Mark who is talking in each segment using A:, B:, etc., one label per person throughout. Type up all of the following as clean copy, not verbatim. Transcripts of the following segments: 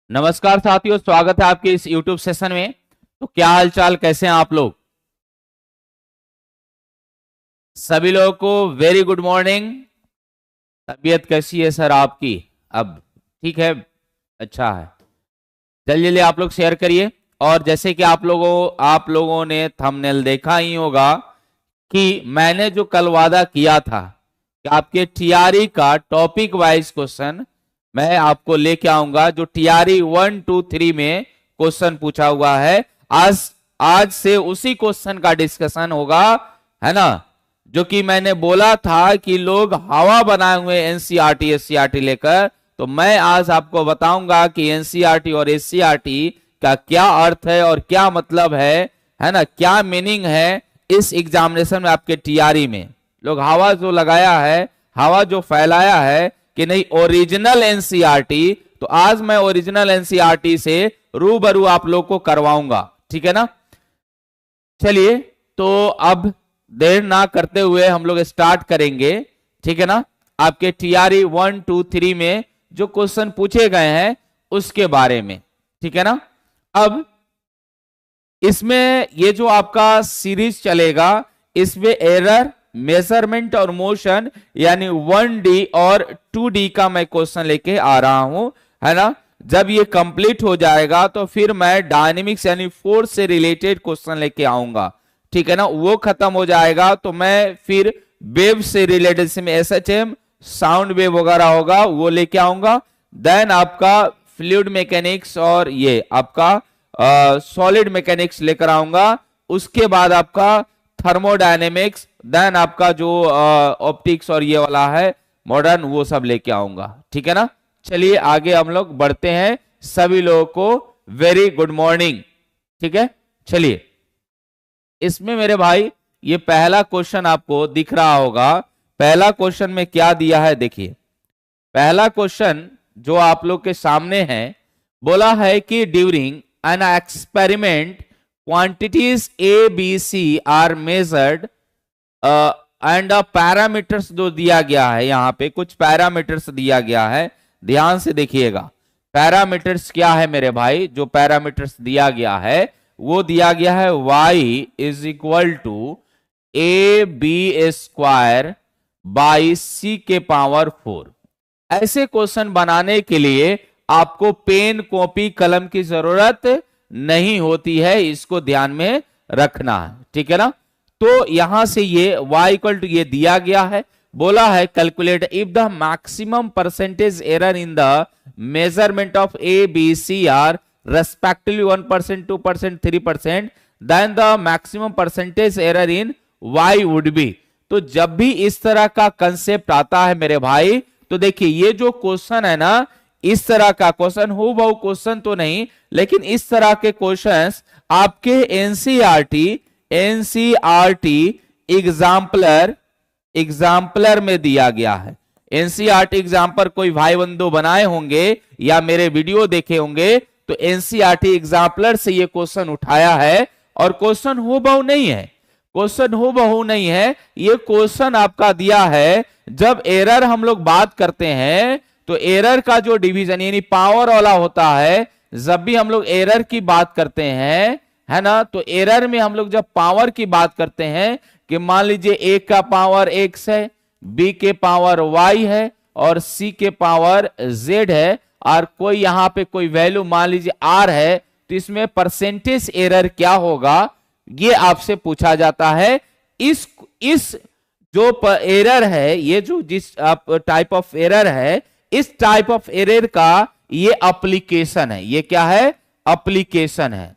A: नमस्कार साथियों, स्वागत है आपके इस YouTube सेशन में। तो क्या हाल चाल, कैसे हैं आप लोग? सभी लोगों को वेरी गुड मॉर्निंग। तबीयत कैसी है सर आपकी? अब ठीक है, अच्छा है। जल्दी जल्दी आप लोग शेयर करिए। और जैसे कि आप लोगों ने थंबनेल देखा ही होगा कि मैंने जो कल वादा किया था कि आपके टीआरई का टॉपिक वाइज क्वेश्चन मैं आपको लेके आऊंगा। जो टीआरई 1, 2, 3 में क्वेश्चन पूछा हुआ है, आज आज से उसी क्वेश्चन का डिस्कशन होगा, है ना। जो कि मैंने बोला था कि लोग हवा बनाए हुए एनसीईआरटी एससीईआरटी लेकर, तो मैं आज आपको बताऊंगा कि एनसीईआरटी और एससीईआरटी का क्या अर्थ है और क्या मतलब है ना, क्या मीनिंग है इस एग्जामिनेशन में। आपके टीआरई में लोग हवा जो लगाया है, हवा जो फैलाया है कि नहीं ओरिजिनल एनसीईआरटी, तो आज मैं ओरिजिनल एनसीईआरटी से रूबरू आप लोग को करवाऊंगा, ठीक है ना। चलिए, तो अब देर ना करते हुए हम लोग स्टार्ट करेंगे, ठीक है ना। आपके टीआरई 1, 2, 3 में जो क्वेश्चन पूछे गए हैं उसके बारे में, ठीक है ना। अब इसमें ये जो आपका सीरीज चलेगा, इसमें एरर, मेजरमेंट और मोशन यानी 1D और 2D का मैं क्वेश्चन लेके आ रहा हूं, है ना। जब ये कंप्लीट हो जाएगा तो फिर मैं डायनेमिक्स यानी फोर्स से रिलेटेड क्वेश्चन लेके आऊंगा, ठीक है ना। वो खत्म हो जाएगा तो मैं फिर वेव से रिलेटेड से एसएचएम, साउंड वेव वगैरह होगा वो लेके आऊंगा। देन आपका फ्लूइड मैकेनिक्स और ये आपका सॉलिड मैकेनिक्स लेकर आऊंगा। उसके बाद आपका थर्मोडायनेमिक्स, देन आपका जो ऑप्टिक्स और ये वाला है मॉडर्न, वो सब लेके आऊंगा, ठीक है ना। चलिए आगे हम लोग बढ़ते हैं। सभी लोगों को वेरी गुड मॉर्निंग, ठीक है। चलिए, इसमें मेरे भाई ये पहला क्वेश्चन आपको दिख रहा होगा। पहला क्वेश्चन में क्या दिया है देखिए। पहला क्वेश्चन जो आप लोग के सामने है, बोला है कि during an experiment quantities A B C are measured and parameters जो दिया गया है, यहां पे कुछ पैरामीटर्स दिया गया है, ध्यान से देखिएगा। पैरामीटर्स क्या है मेरे भाई? जो पैरामीटर्स दिया गया है वो दिया गया है y is equal to A B square by C के पावर 4। ऐसे क्वेश्चन बनाने के लिए आपको पेन, कॉपी, कलम की जरूरत नहीं होती है, इसको ध्यान में रखना है, ठीक है ना। तो यहां से ये y इक्वल टू ये दिया गया है, बोला है calculate if the maximum percentage error in the measurement of A B C are respectively 1%, 2%, 3%, then the maximum percentage error in y would be. तो जब भी इस तरह का कंसेप्ट आता है मेरे भाई, तो देखिए ये जो क्वेश्चन है ना, इस तरह का क्वेश्चन, हो बहु क्वेश्चन तो नहीं, लेकिन इस तरह के क्वेश्चंस आपके एनसीईआरटी एग्जाम्पलर में दिया गया है। एनसीईआरटी एग्जाम्पल कोई भाई बंधु बनाए होंगे या मेरे वीडियो देखे होंगे, तो एनसीईआरटी एग्जाम्पलर से ये क्वेश्चन उठाया है। और क्वेश्चन हो बहु नहीं है, क्वेश्चन हो बहु नहीं है, ये क्वेश्चन आपका दिया है। जब एरर हम लोग बात करते हैं तो एरर का जो डिवीजन यानी पावर वाला होता है, जब भी हम लोग एरर की बात करते हैं, है ना, तो एरर में हम लोग जब पावर की बात करते हैं कि मान लीजिए ए का पावर x है, बी के पावर y है और सी के पावर z है, और कोई यहां पे कोई वैल्यू मान लीजिए r है, तो इसमें परसेंटेज एरर क्या होगा ये आपसे पूछा जाता है। इस जो एरर है, ये जो जिस टाइप ऑफ एरर है, इस टाइप ऑफ एरर का ये एप्लीकेशन है। ये क्या है? एप्लीकेशन है,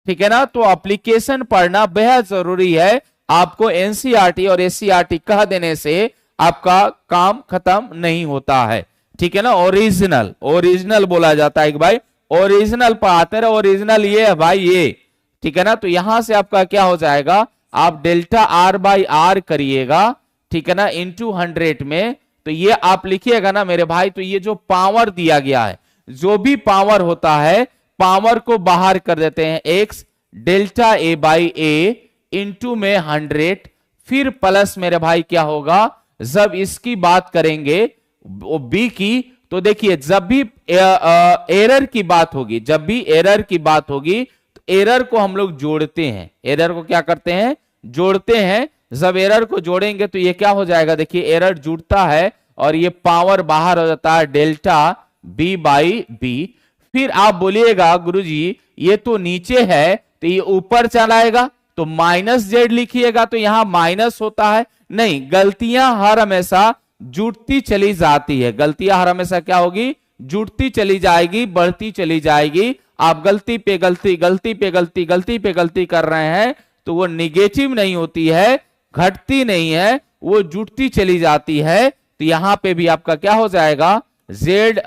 A: ठीक है ना। तो एप्लीकेशन पढ़ना बेहद जरूरी है। आपको एनसीईआरटी और एससीईआरटी कह देने से आपका काम खत्म नहीं होता है, ठीक है ना। ओरिजिनल बोला जाता है कि भाई ओरिजिनल पढ़ाते रहे। ओरिजिनल ये है भाई, ये, ठीक है ना। तो यहां से आपका क्या हो जाएगा, आप डेल्टा आर बाई आर करिएगा, ठीक है ना, इंटू 100 में। तो ये आप लिखिएगा ना मेरे भाई। तो ये जो पावर दिया गया है, जो भी पावर होता है, पावर को बाहर कर देते हैं x delta A by A into में 100, फिर प्लस मेरे भाई क्या होगा, जब इसकी बात करेंगे बी की, तो देखिए जब भी एरर की बात होगी, जब भी एरर की बात होगी तो एरर को हम लोग जोड़ते हैं, एरर को क्या करते हैं, जोड़ते हैं। जब एरर को जोड़ेंगे तो ये क्या हो जाएगा, देखिए एरर जुड़ता है और ये पावर बाहर हो जाता है डेल्टा बी बाई बी। फिर आप बोलिएगा गुरुजी ये तो नीचे है तो ये ऊपर चलाएगा, तो माइनस जेड लिखिएगा तो यहां माइनस होता है। नहीं, गलतियां हर हमेशा जुड़ती चली जाती है, गलतियां हर हमेशा क्या होगी, जुड़ती चली जाएगी, बढ़ती चली जाएगी। आप गलती पे गलती, गलती पे गलती, गलती पे गलती कर रहे हैं तो वो निगेटिव नहीं होती है, घटती नहीं है, वो जुड़ती चली जाती है। तो यहां पे भी आपका क्या हो जाएगा, जेड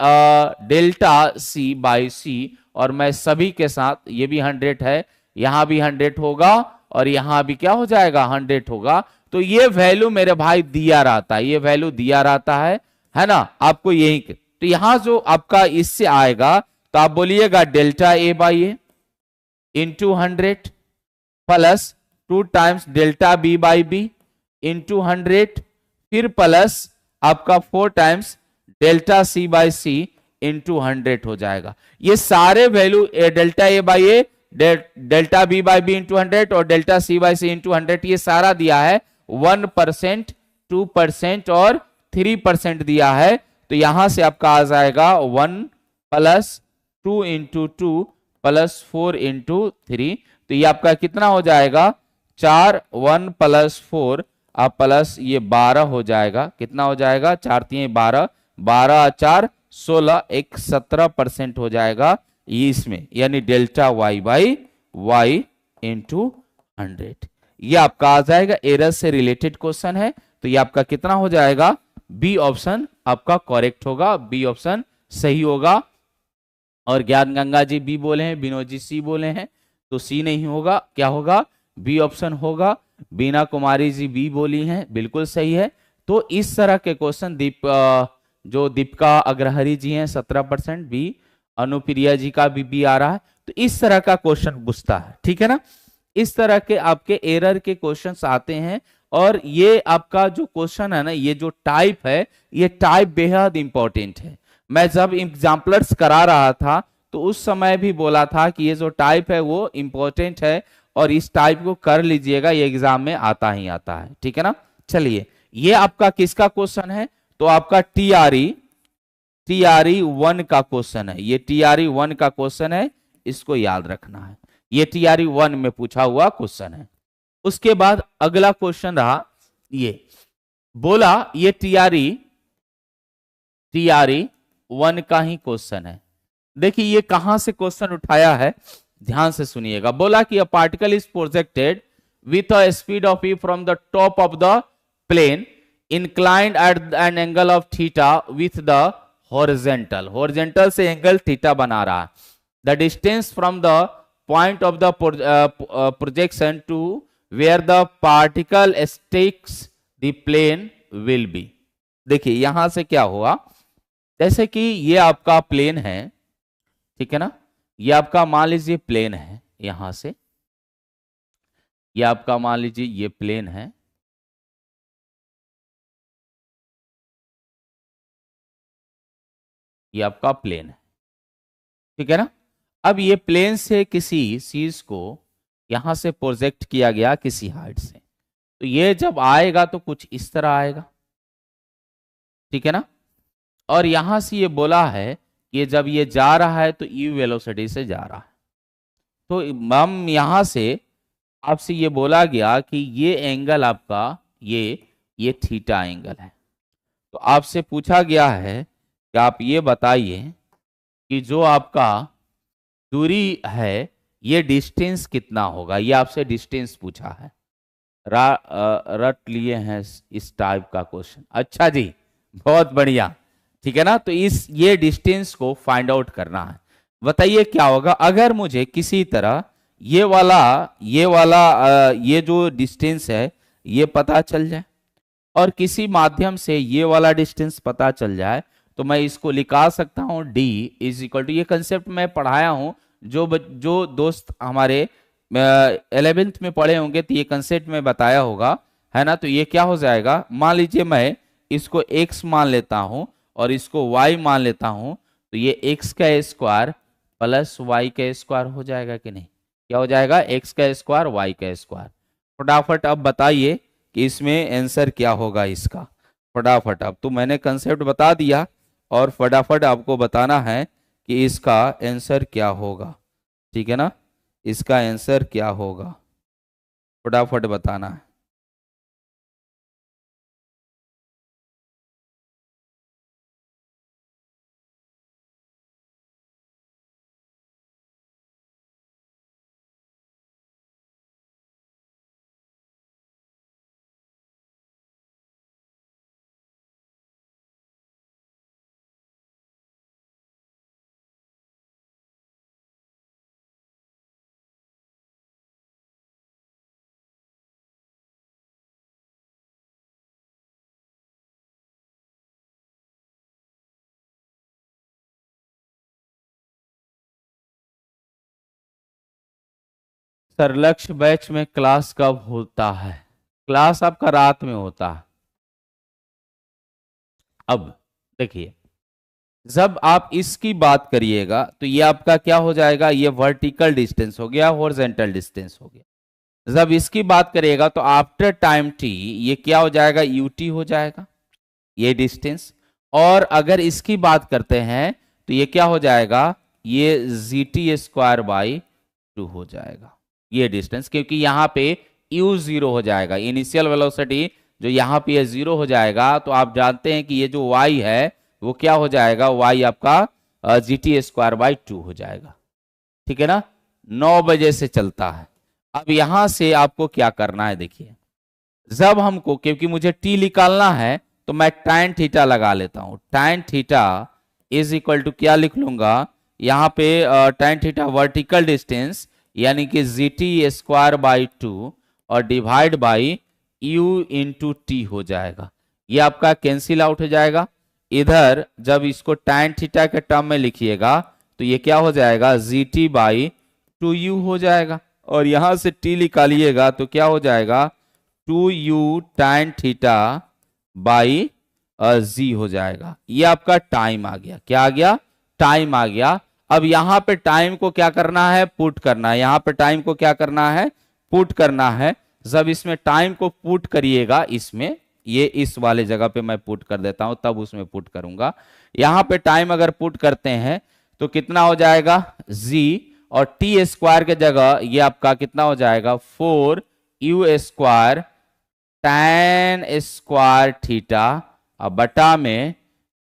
A: डेल्टा सी बाई सी, और मैं सभी के साथ, ये भी 100 है, यहां भी 100 होगा और यहां भी क्या हो जाएगा, 100 होगा। तो ये वैल्यू मेरे भाई दिया रहता है, ये वैल्यू दिया रहता है ना आपको यही। तो यहां जो आपका इससे आएगा तो आप बोलिएगा delta A by A into 100 plus 2 times delta B by B into 100, फिर प्लस आपका 4 times delta C by C into 100 हो जाएगा। ये सारे value delta A by A, delta B by B into 100 और delta C by C into 100, ये सारा दिया है 1%, 2% और 3% दिया है। तो यहां से आपका आ जाएगा 1 प्लस 2 इंटू 2 प्लस 4 इंटू 3। तो ये आपका कितना हो जाएगा, 4, 1 प्लस 4 अब प्लस ये 12 हो जाएगा। कितना हो जाएगा, 4 3 12, 12 4 16, एक 17% हो जाएगा ये इसमें, यानी delta Y by Y into 100। ये आपका आ जाएगा, एरर से रिलेटेड क्वेश्चन है। तो ये आपका कितना हो जाएगा, बी ऑप्शन आपका करेक्ट होगा, बी ऑप्शन सही होगा। और ज्ञान गंगा जी बी बोले हैं, विनोद जी सी बोले हैं, तो सी नहीं होगा, क्या होगा, बी ऑप्शन होगा। बीना कुमारी जी बी बोली हैं, बिल्कुल सही है। तो इस तरह के क्वेश्चन जो दीपिका अग्रहरी जी हैं 17% बी, अनुप्रिया जी का भी बी आ रहा है। तो इस तरह का क्वेश्चन पूछता है, ठीक है ना। इस तरह के आपके एरर के क्वेश्चंस आते हैं। और ये आपका जो क्वेश्चन है ना, ये जो टाइप है, ये टाइप बेहद इंपॉर्टेंट है। मैं जब एग्जाम्पलर्स करा रहा था तो उस समय भी बोला था कि ये जो टाइप है वो इंपॉर्टेंट है और इस टाइप को कर लीजिएगा, ये एग्जाम में आता ही आता है, ठीक है ना। चलिए, ये आपका किसका क्वेश्चन है, तो आपका टीआरई 1 का क्वेश्चन है। ये टीआरई 1 का क्वेश्चन है, इसको याद रखना है, ये टीआरई 1 में पूछा हुआ क्वेश्चन है। उसके बाद अगला क्वेश्चन रहा, ये बोला ये टीआरई 1 का ही क्वेश्चन है। देखिए ये कहां से क्वेश्चन उठाया है, ध्यान से सुनिएगा। बोला कि a particle is projected with a speed of E from the top of the plane inclined at an angle of theta with the horizontal, horizontal से एंगल थीटा बना रहा है। The distance from the point of the projection to where the particle sticks the plane will be. देखिए यहां से क्या हुआ, जैसे कि ये आपका प्लेन है, ठीक है ना, ये आपका मान लीजिए प्लेन है, यहां से ये आपका मान लीजिए ये प्लेन है, ये आपका प्लेन है, ठीक है ना। अब ये प्लेन से किसी चीज को यहां से प्रोजेक्ट किया गया किसी हाइट से, तो ये जब आएगा तो कुछ इस तरह आएगा, ठीक है ना। और यहां से ये बोला है कि जब ये जा रहा है तो ई वेलोसिटी से जा रहा है। तो हम यहां से आपसे ये बोला गया कि ये एंगल आपका ये थीटा एंगल है। तो आपसे पूछा गया है कि आप ये बताइए कि जो आपका दूरी है ये डिस्टेंस कितना होगा। ये आपसे डिस्टेंस पूछा है, रट लिए हैं इस टाइप का क्वेश्चन। अच्छा जी, बहुत बढ़िया, ठीक है ना। तो ये डिस्टेंस को फाइंड आउट करना है। बताइए क्या होगा अगर मुझे किसी तरह ये जो डिस्टेंस है ये पता चल जाए और किसी माध्यम से ये वाला डिस्टेंस पता चल जाए, तो मैं इसको लिखा सकता हूं d इज इक्वल टू, ये कंसेप्ट मैं पढ़ाया हूं, जो दोस्त हमारे 11th में पढ़े होंगे तो ये कंसेप्ट में बताया होगा, है ना। तो ये क्या हो जाएगा, मान लीजिए मैं इसको x मान लेता हूं और इसको y मान लेता हूं तो ये x का स्क्वायर प्लस y का स्क्वायर हो जाएगा कि नहीं? क्या हो जाएगा? x का स्क्वायर y का स्क्वायर। फटाफट अब बताइए कि इसमें आंसर क्या होगा इसका। फटाफट, अब तो मैंने कंसेप्ट बता दिया और फटाफट आपको बताना है कि इसका आंसर क्या होगा। ठीक है ना? इसका आंसर क्या होगा फटाफट बताना है। सर लक्ष्य बैच में क्लास कब होता है? क्लास आपका रात में होता है। अब देखिए, जब आप इसकी बात करिएगा तो ये आपका क्या हो जाएगा? ये वर्टिकल डिस्टेंस हो गया, हॉरिजॉन्टल डिस्टेंस हो गया। जब इसकी बात करिएगा तो आफ्टर टाइम टी ये क्या हो जाएगा? यूटी हो जाएगा ये डिस्टेंस। और अगर इसकी बात करते हैं तो ये क्या हो जाएगा? ये जी टी स्क्वायर बाई 2 हो जाएगा ये डिस्टेंस, क्योंकि यहाँ पे u जीरो हो जाएगा। इनिशियल वेलोसिटी जो यहाँ पे जीरो हो जाएगा, तो आप जानते हैं कि ये जो y है वो क्या हो जाएगा? y आपका जी टी स्क्वायर बाई 2 हो जाएगा। ठीक है ना? 9 बजे से चलता है। अब यहां से आपको क्या करना है, देखिए, जब हमको, क्योंकि मुझे t निकालना है तो मैं tan थीटा लगा लेता हूं। tan theta is equal to क्या लिख लूंगा यहां पे? tan थीटा वर्टिकल डिस्टेंस यानी कि जी टी स्क्वायर बाई 2 और divide by u into T हो जाएगा। ये आपका कैंसिल आउट हो जाएगा। इधर जब इसको tan थीटा के टर्म में लिखिएगा तो ये क्या हो जाएगा? जी टी बाई 2u हो जाएगा। और यहां से t निकालिएगा तो क्या हो जाएगा? 2u tan थीटा बाई जी हो जाएगा। ये आपका टाइम आ गया। क्या आ गया? टाइम आ गया। अब यहां पे टाइम को क्या करना है? पुट करना है। यहां पे टाइम को क्या करना है? पुट करना है। जब इसमें टाइम को पुट करिएगा, इसमें ये इस वाले जगह पे मैं पुट कर देता हूं, तब उसमें पुट करूंगा। यहां पे टाइम अगर पुट करते हैं तो कितना हो जाएगा? जी, और टी स्क्वायर के जगह ये आपका कितना हो जाएगा? 4u square tan square theta और बटा में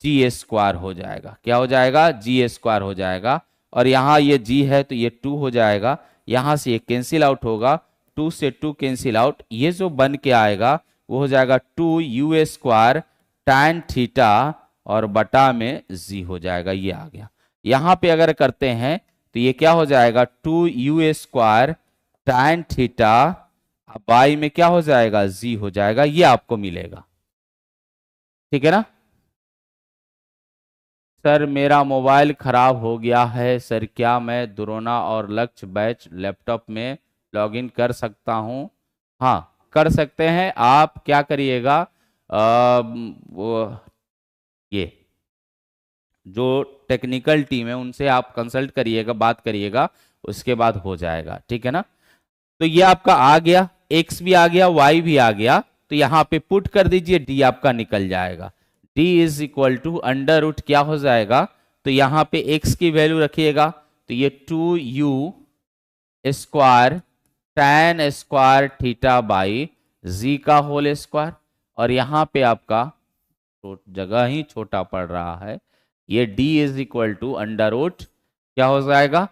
A: जी स्क्वायर हो जाएगा। क्या हो जाएगा? जी स्क्वायर हो जाएगा। और यहाँ ये जी है तो ये 2 हो जाएगा। यहाँ से ये कैंसिल आउट होगा, 2 से 2 कैंसिल आउट। ये जो बन के आएगा वो हो जाएगा 2u स्क्वायर tan थीटा और बटा में जी हो जाएगा। ये आ गया। यहाँ पे अगर करते हैं तो ये क्या हो जाएगा? 2u square tan theta by में क्या हो जाएगा? जी हो जाएगा। ये आपको मिलेगा। ठीक है ना? सर मेरा मोबाइल खराब हो गया है सर, क्या मैं दुरोना और लक्ष्य बैच लैपटॉप में लॉगिन कर सकता हूं? हाँ, कर सकते हैं। आप क्या करिएगा, वो ये जो टेक्निकल टीम है उनसे आप कंसल्ट करिएगा, बात करिएगा, उसके बाद हो जाएगा। ठीक है ना? तो ये आपका आ गया, x भी आ गया, y भी आ गया। तो यहां पे पुट कर दीजिए, d आपका निकल जाएगा। d is equal to under root क्या हो जाएगा? तो यहां पे x की वैल्यू रखिएगा तो ये 2u square tan square theta by G का होल स्क्वायर। और यहां पे आपका तो जगह ही छोटा पड़ रहा है, ये d is equal to under root क्या हो जाएगा?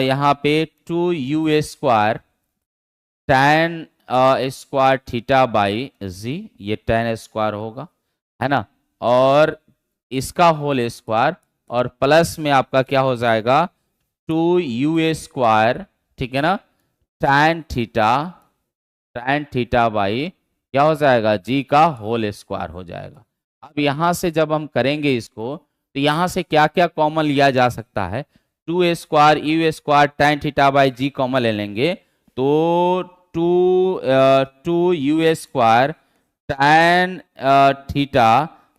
A: यहाँ पे 2u square tan square theta by G, ये tan स्क्वायर होगा, है ना? और इसका होल स्क्वायर और प्लस में आपका क्या हो जाएगा? 2u स्क्वायर, ठीक है ना, tan थीटा बाई क्या हो जाएगा? जी का होल स्क्वायर हो जाएगा। अब यहां से जब हम करेंगे इसको तो यहां से क्या क्या कॉमन लिया जा सकता है? 2 square u square tan theta by G common ले लेंगे तो 2 u square tan theta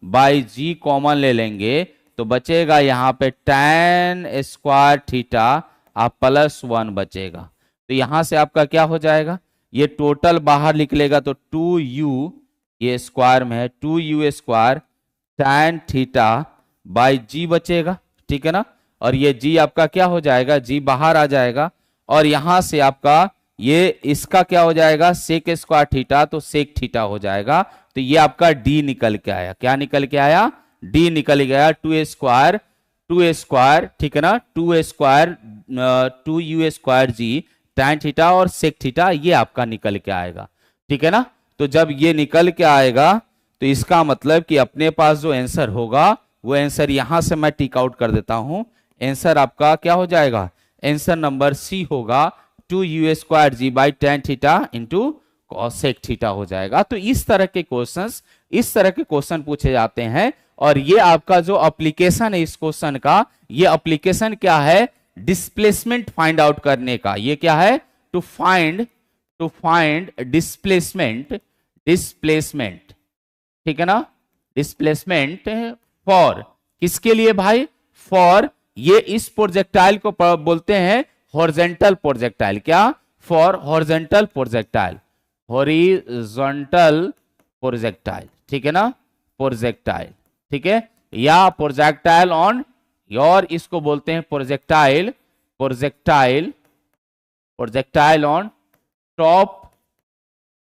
A: by G common ले लेंगे तो बचेगा यहां पे tan स्क्वायर थीटा आप +1 बचेगा। तो यहां से आपका क्या हो जाएगा, ये टोटल बाहर निकलेगा तो 2u, ये स्क्वायर में है 2u square tan theta by G बचेगा, ठीक है ना। और ये जी आपका क्या हो जाएगा, जी बाहर आ जाएगा और यहां से आपका ये इसका क्या हो जाएगा सेक स्क्वायर थीटा, तो सेक थीटा हो जाएगा। तो ये आपका डी निकल के आया, क्या निकल के आया, डी निकल गया 2 स्क्वायर, ठीक है ना, 2 स्क्वायर 2u स्क्वायर जी tan थीटा और सेक थीटा, ये आपका निकल के आएगा, ठीक है ना। तो जब ये निकल के आएगा तो इसका मतलब कि अपने पास जो आंसर होगा वो आंसर यहां से मैं टिक आउट कर देता हूं। आंसर आपका क्या हो जाएगा, आंसर नंबर सी होगा 2u square G by tan theta into sec theta हो जाएगा। तो इस तरह के क्वेश्चन पूछे जाते हैं और ये आपका जो एप्लीकेशन है इस क्वेश्चन का, ये एप्लीकेशन क्या है, डिस्प्लेसमेंट फाइंड आउट करने का। ये क्या है, टू फाइंड डिस्प्लेसमेंट, ठीक है ना, डिस्प्लेसमेंट फॉर किसके लिए भाई, फॉर ये इस प्रोजेक्टाइल को बोलते हैं हॉरिजॉन्टल प्रोजेक्टाइल, क्या, for horizontal projectile, horizontal projectile, ठीक है ना, प्रोजेक्टाइल, ठीक है, या प्रोजेक्टाइल ऑन, और इसको बोलते हैं projectile on top,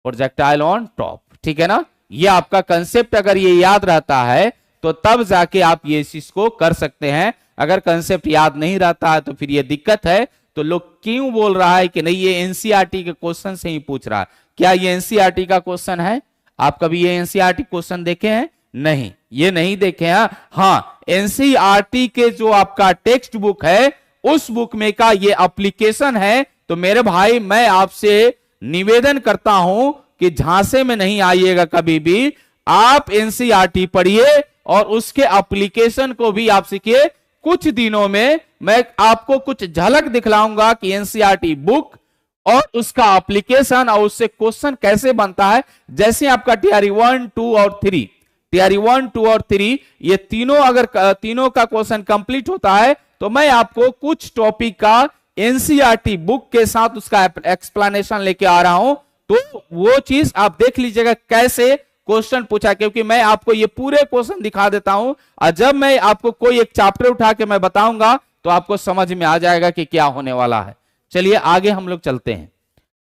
A: projectile on top, ठीक है ना। ये आपका कंसेप्ट अगर ये याद रहता है तो तब जाके आप ये चीज को कर सकते हैं। अगर कंसेप्ट याद नहीं रहता है तो फिर ये दिक्कत है। तो लोग क्यों बोल रहा है कि नहीं ये एनसीईआरटी के क्वेश्चन से ही पूछ रहा है, क्या ये एनसीईआरटी का क्वेश्चन है, आप कभी ये एनसीईआरटी क्वेश्चन देखे हैं, नहीं, ये नहीं देखे हैं। हाँ, एनसीईआरटी के जो आपका टेक्स्ट बुक है उस बुक में का ये एप्लीकेशन है। तो मेरे भाई मैं आपसे निवेदन करता हूं कि झांसे में नहीं आइएगा कभी भी, आप एनसीईआरटी पढ़िए और उसके एप्लीकेशन को भी आप सीखिए। कुछ दिनों में मैं आपको कुछ झलक दिखलाऊंगा कि एनसीईआरटी बुक और उसका एप्लीकेशन और उससे क्वेश्चन कैसे बनता है। जैसे आपका टीआरई 1, 2 और 3, टीआरई 1, 2 और 3 ये तीनों अगर तीनों का क्वेश्चन कंप्लीट होता है तो मैं आपको कुछ टॉपिक का एनसीईआरटी बुक के साथ उसका एक्सप्लेनेशन लेके आ रहा हूं। तो वो चीज आप देख लीजिएगा कैसे क्वेश्चन पूछा, क्योंकि मैं आपको ये पूरे क्वेश्चन दिखा देता हूं और जब मैं आपको कोई एक चैप्टर उठा के मैं बताऊंगा तो आपको समझ में आ जाएगा कि क्या होने वाला है। चलिए आगे हम लोग चलते हैं।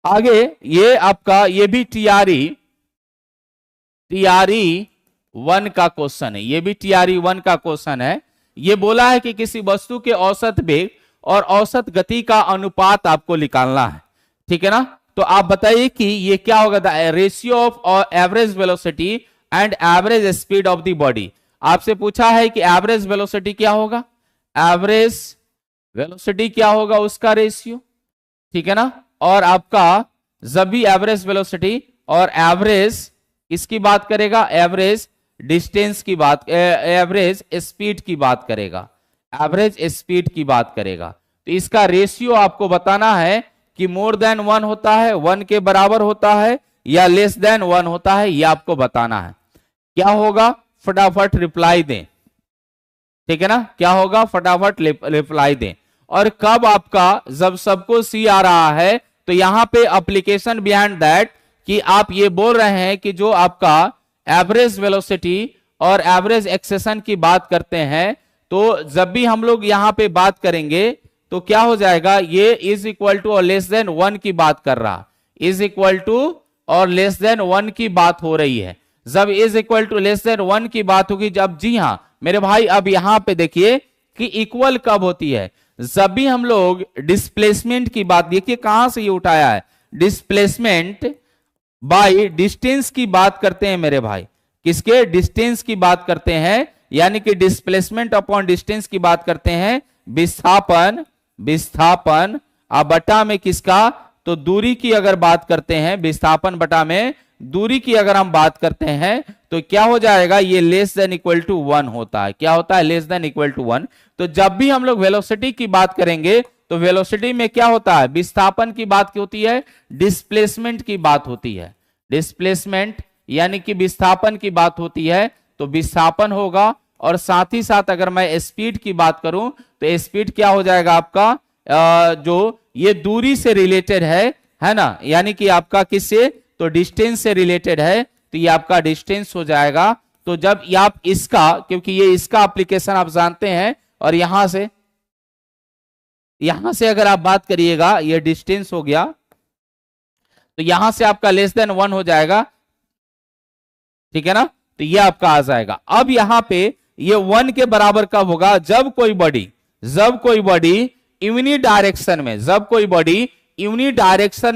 A: आगे ये आपका ये भी टीआरई 1 का क्वेश्चन है, ये भी टीआरई 1 का क्वेश्चन है। ये बोला है कि किसी वस्तु के औसत वेग और औसत गति का अनुपात आपको निकालना है, ठीक है ना। तो आप बताइए कि ये क्या होगा, the ratio of average velocity and average speed of the body. आपसे पूछा है कि एवरेज वेलोसिटी क्या होगा, एवरेज वेलोसिटी क्या होगा उसका रेशियो, ठीक है ना। और आपका जब भी एवरेज वेलोसिटी और एवरेज इसकी बात करेगा, एवरेज डिस्टेंस की बात, एवरेज स्पीड की बात करेगा, एवरेज स्पीड की बात करेगा। तो इसका रेशियो आपको बताना है कि मोर देन 1 होता है, 1 के बराबर होता है या लेस देन 1 होता है, ये आपको बताना है। क्या होगा, फटाफट रिप्लाई दें, ठीक है ना, क्या होगा, फटाफट रिप्लाई दें। और कब आपका जब सबको सी आ रहा है तो यहां पे एप्लीकेशन बिहाइंड दैट कि आप ये बोल रहे हैं कि जो आपका एवरेज वेलोसिटी और एवरेज एक्सेशन की बात करते हैं तो जब भी हम लोग यहां पे बात करेंगे तो क्या हो जाएगा, ये इज इक्वल टू और लेस देन 1 की बात कर रहा, इज इक्वल टू और लेस देन 1 की बात हो रही है। जब is equal to less than 1 की बात होगी, जब, जी हां मेरे भाई, अब यहां पे देखिए कि इक्वल कब होती है, जब भी हम लोग डिस्प्लेसमेंट की बात, देखिए कहां से ये उठाया है, डिस्प्लेसमेंट बाय डिस्टेंस की बात करते हैं मेरे भाई, किसके, डिस्टेंस की बात करते हैं, यानी कि डिस्प्लेसमेंट अपॉन डिस्टेंस की बात करते हैं, विस्थापन बटा में किसका, तो दूरी की अगर बात करते हैं, विस्थापन बटा में दूरी की अगर हम बात करते हैं तो क्या हो जाएगा, ये लेस देन इक्वल टू 1 होता है। क्या होता है, लेस देन इक्वल टू 1। तो जब भी हम लोग वेलोसिटी की बात करेंगे तो वेलोसिटी में क्या होता है, विस्थापन की बात होती है, डिस्प्लेसमेंट की बात होती है, डिस्प्लेसमेंट यानी कि विस्थापन की बात होती है। तो विस्थापन होगा, और साथ ही साथ अगर मैं स्पीड की बात करूं तो स्पीड क्या हो जाएगा आपका, जो ये दूरी से रिलेटेड है ना, यानी कि आपका किससे, तो डिस्टेंस से रिलेटेड है, तो ये आपका डिस्टेंस हो जाएगा। तो जब आप इसका, क्योंकि ये इसका एप्लीकेशन आप जानते हैं, और यहां से अगर आप बात करिएगा, ये डिस्टेंस हो गया, तो यहां से आपका लेस देन 1 हो जाएगा, ठीक है ना, तो ये आपका आ जाएगा। अब यहां पे ये 1 के बराबर कब होगा, जब कोई बॉडी यूनि डायरेक्शन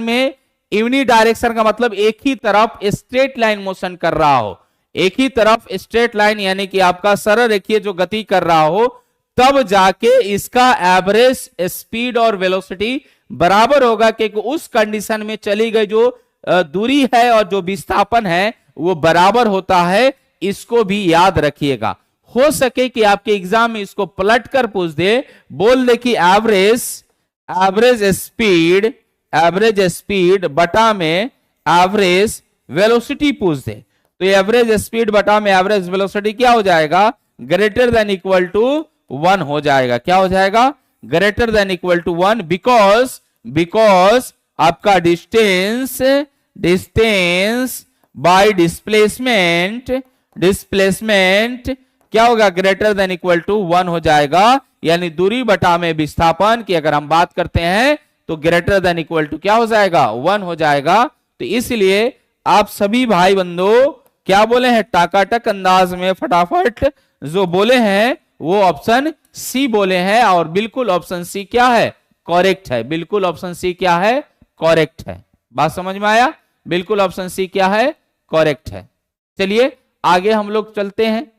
A: में, यूनि डायरेक्शन का मतलब एक ही तरफ स्ट्रेट लाइन मोशन कर रहा हो, एक ही तरफ स्ट्रेट लाइन यानी कि आपका सरल रेखीय जो गति कर रहा हो, तब जाके इसका एवरेज स्पीड और वेलोसिटी बराबर होगा, क्योंकि उस कंडीशन में चली गई जो दूरी है और जो विस्थापन है वो बराबर होता है। इसको भी याद रखिएगा। हो सके कि आपके एग्जाम में इसको पलट कर पूछ दे, बोल दे कि एवरेज स्पीड बटा में एवरेज वेलोसिटी पूछ दे, तो एवरेज स्पीड बटा में एवरेज वेलोसिटी क्या हो जाएगा, ग्रेटर देन इक्वल टू 1 हो जाएगा। क्या हो जाएगा, greater than equal to 1, because आपका डिस्टेंस बाय डिस्प्लेसमेंट क्या होगा, ग्रेटर देन इक्वल टू 1 हो जाएगा। यानी दूरी बटा में विस्थापन की अगर हम बात करते हैं तो ग्रेटर देन इक्वल टू क्या हो जाएगा, 1 हो जाएगा। तो इसलिए आप सभी भाई बंधु क्या बोले हैं, टाकाटक अंदाज में फटाफट जो बोले हैं वो ऑप्शन सी बोले हैं, और बिल्कुल ऑप्शन सी क्या है, करेक्ट है। बिल्कुल ऑप्शन सी क्या है, करेक्ट है। बात समझ में आया, बिल्कुल ऑप्शन सी क्या है, करेक्ट है। चलिए आगे हम लोग चलते हैं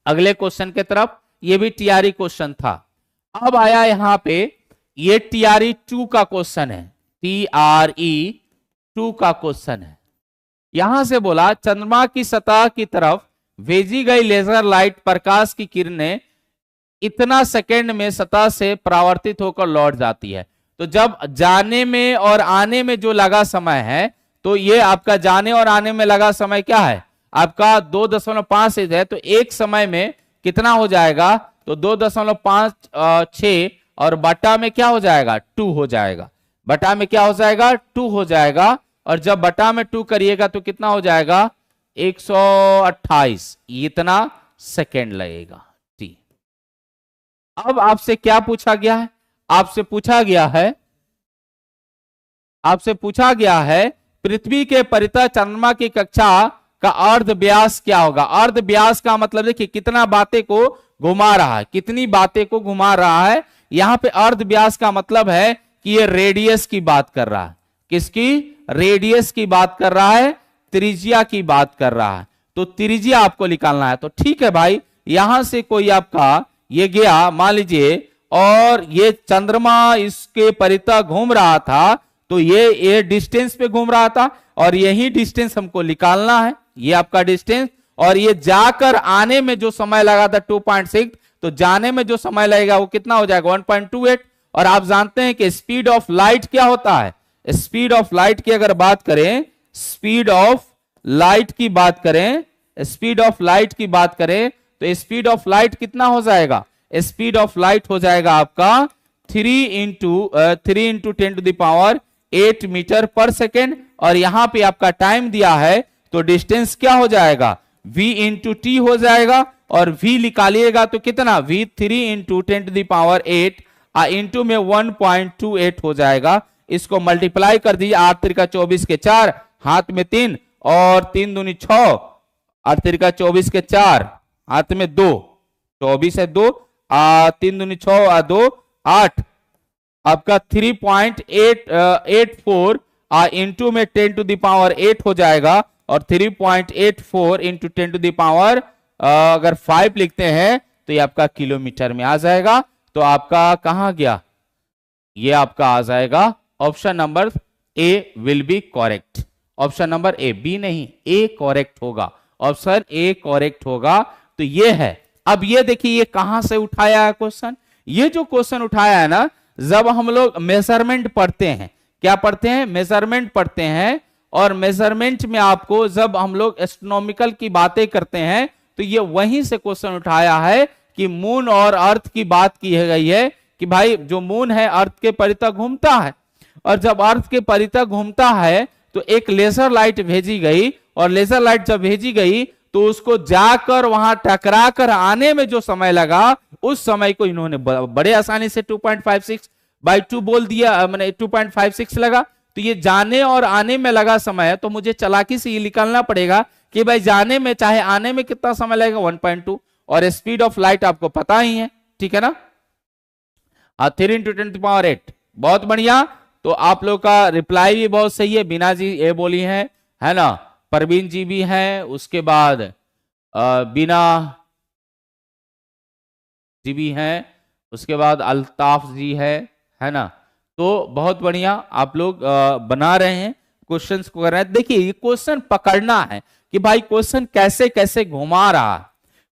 A: अगले क्वेश्चन के तरफ। ये भी टीआरई क्वेश्चन था। अब आया यहां पे ये टीआरई 2 का क्वेश्चन है, टीआरई 2 का क्वेश्चन है। यहां से बोला चंद्रमा की सतह की तरफ भेजी गई लेजर लाइट प्रकाश की किरणें इतना सेकंड में सतह से परावर्तित होकर लौट जाती है। तो जब जाने में और आने में जो लगा समय है, तो ये आपका जाने और आने में लगा समय क्या है, आपका 2.5 है, तो एक समय में कितना हो जाएगा, तो 2.56 और बटा में क्या हो जाएगा, 2 हो जाएगा। बटा में क्या हो जाएगा, 2 हो जाएगा। और जब बटा में 2 करिएगा तो कितना हो जाएगा, 128, इतना सेकेंड लगेगा। टी। अब आपसे क्या पूछा गया है, आपसे पूछा गया है पृथ्वी के परितः चंद्रमा की कक्षा का अर्ध व्यास क्या होगा। अर्ध व्यास का मतलब देखिए कितना बातें को घुमा रहा है, कितनी बातें को घुमा रहा है। यहां पे अर्ध व्यास का मतलब है कि ये रेडियस की बात कर रहा है। किसकी, रेडियस की बात कर रहा है, त्रिज्या की बात कर रहा है। तो त्रिज्या आपको निकालना है। तो ठीक है भाई, यहां से कोई आपका ये गया मान लीजिए, और ये चंद्रमा इसके परितः घूम रहा था, तो ये डिस्टेंस पे घूम रहा था, और यही डिस्टेंस हमको निकालना है, ये आपका डिस्टेंस। और ये जाकर आने में जो समय लगा था 2.6, तो जाने में जो समय लगेगा वो कितना हो जाएगा, 1.28। और आप जानते हैं कि स्पीड ऑफ लाइट क्या होता है, स्पीड ऑफ लाइट की अगर बात करें, स्पीड ऑफ लाइट की बात करें तो स्पीड ऑफ लाइट कितना हो जाएगा, स्पीड ऑफ लाइट हो जाएगा आपका 3 इंटू 10⁸ मीटर पर सेकेंड। और यहां पे आपका टाइम दिया है, तो डिस्टेंस क्या हो जाएगा, v इंटू टी हो जाएगा। और v निकालिएगा तो कितना, v 3 इंटू 10⁸ इंटू में 1.28 हो जाएगा। इसको मल्टीप्लाई कर दीजिए, 8 तिरका 24 के 4, हाथ में 3 और 3 दूनी 6, 8 तिरका 24 के 4, हाथ में 2, 24 है 2, 3 दूनी 6 2 8, आपका 3.884 इंटू में 10⁸ हो जाएगा। और 3.84 इंटू 10⁸ अगर 5 लिखते हैं तो ये आपका किलोमीटर में आ जाएगा। तो आपका कहां गया, ये आपका आ जाएगा option number A will be correct. Option number A, B नहीं, ए करेक्ट होगा, ऑप्शन ए करेक्ट होगा। तो ये है। अब ये देखिए ये कहां से उठाया है क्वेश्चन, ये जो क्वेश्चन उठाया है ना, जब हम लोग मेजरमेंट पढ़ते हैं, क्या पढ़ते हैं, मेजरमेंट पढ़ते हैं, और मेजरमेंट में आपको जब हम लोग एस्ट्रोनॉमिकल की बातें करते हैं तो ये वहीं से क्वेश्चन उठाया है कि मून और अर्थ की बात की गई है कि भाई जो मून है अर्थ के परितः घूमता है, और जब अर्थ के परितः घूमता है तो एक लेजर लाइट भेजी गई, और लेजर लाइट जब भेजी गई तो उसको जाकर वहां टकरा कर आने में जो समय लगा, उस समय को इन्होंने बड़े आसानी से 2.56/2 बोल दिया, मैंने 2.56 लगा। तो ये जाने और आने में लगा समय है, तो मुझे चालाकी से ये निकालना पड़ेगा कि भाई जाने में चाहे आने में कितना समय लगेगा 1.2, और स्पीड ऑफ लाइट आपको पता ही है, ठीक है ना, 3 × 10⁸ बहुत बढ़िया। तो आप लोग का रिप्लाई भी बहुत सही है, बीना जी ये बोली है ना, परवीन जी भी हैं, उसके बाद बीना जी भी हैं, उसके बाद अल्ताफ जी है ना। तो बहुत बढ़िया आप लोग बना रहे हैं, क्वेश्चंस को कर रहे हैं। देखिए ये क्वेश्चन पकड़ना है कि भाई क्वेश्चन कैसे कैसे घुमा रहा है,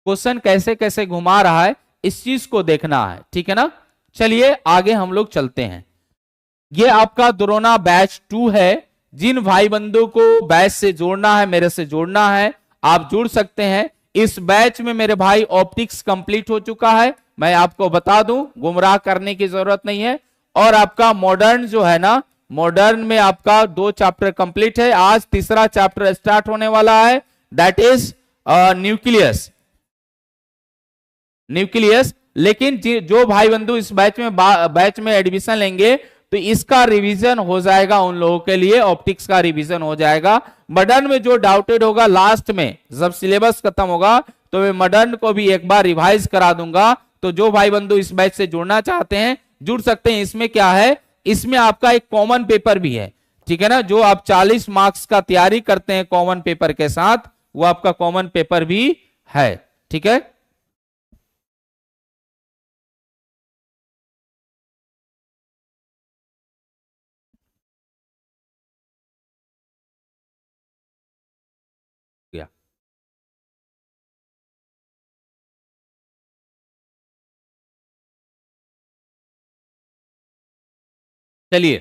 A: क्वेश्चन कैसे कैसे घुमा रहा है, इस चीज को देखना है, ठीक है ना। चलिए आगे हम लोग चलते हैं। ये आपका द्रोणा बैच 2 है। जिन भाई बंधु को बैच से जोड़ना है, मेरे से जोड़ना है, आप जुड़ सकते हैं। इस बैच में मेरे भाई ऑप्टिक्स कंप्लीट हो चुका है, मैं आपको बता दूं, गुमराह करने की जरूरत नहीं है। और आपका मॉडर्न जो है ना, मॉडर्न में आपका 2 चैप्टर कंप्लीट है, आज तीसरा चैप्टर स्टार्ट होने वाला है, दैट इज न्यूक्लियस। लेकिन जो भाई बंधु इस बैच में एडमिशन लेंगे तो इसका रिवीजन हो जाएगा, उन लोगों के लिए ऑप्टिक्स का रिवीजन हो जाएगा। मॉडर्न में जो डाउटेड होगा लास्ट में जब सिलेबस खत्म होगा तो मैं मॉडर्न को भी एक बार रिवाइज करा दूंगा। तो जो भाई बंधु इस बैच से जुड़ना चाहते हैं जुड़ सकते हैं। इसमें क्या है, इसमें आपका एक कॉमन पेपर भी है, ठीक है ना, जो आप 40 मार्क्स का तैयारी करते हैं कॉमन पेपर के साथ, वो आपका कॉमन पेपर भी है, ठीक है। चलिए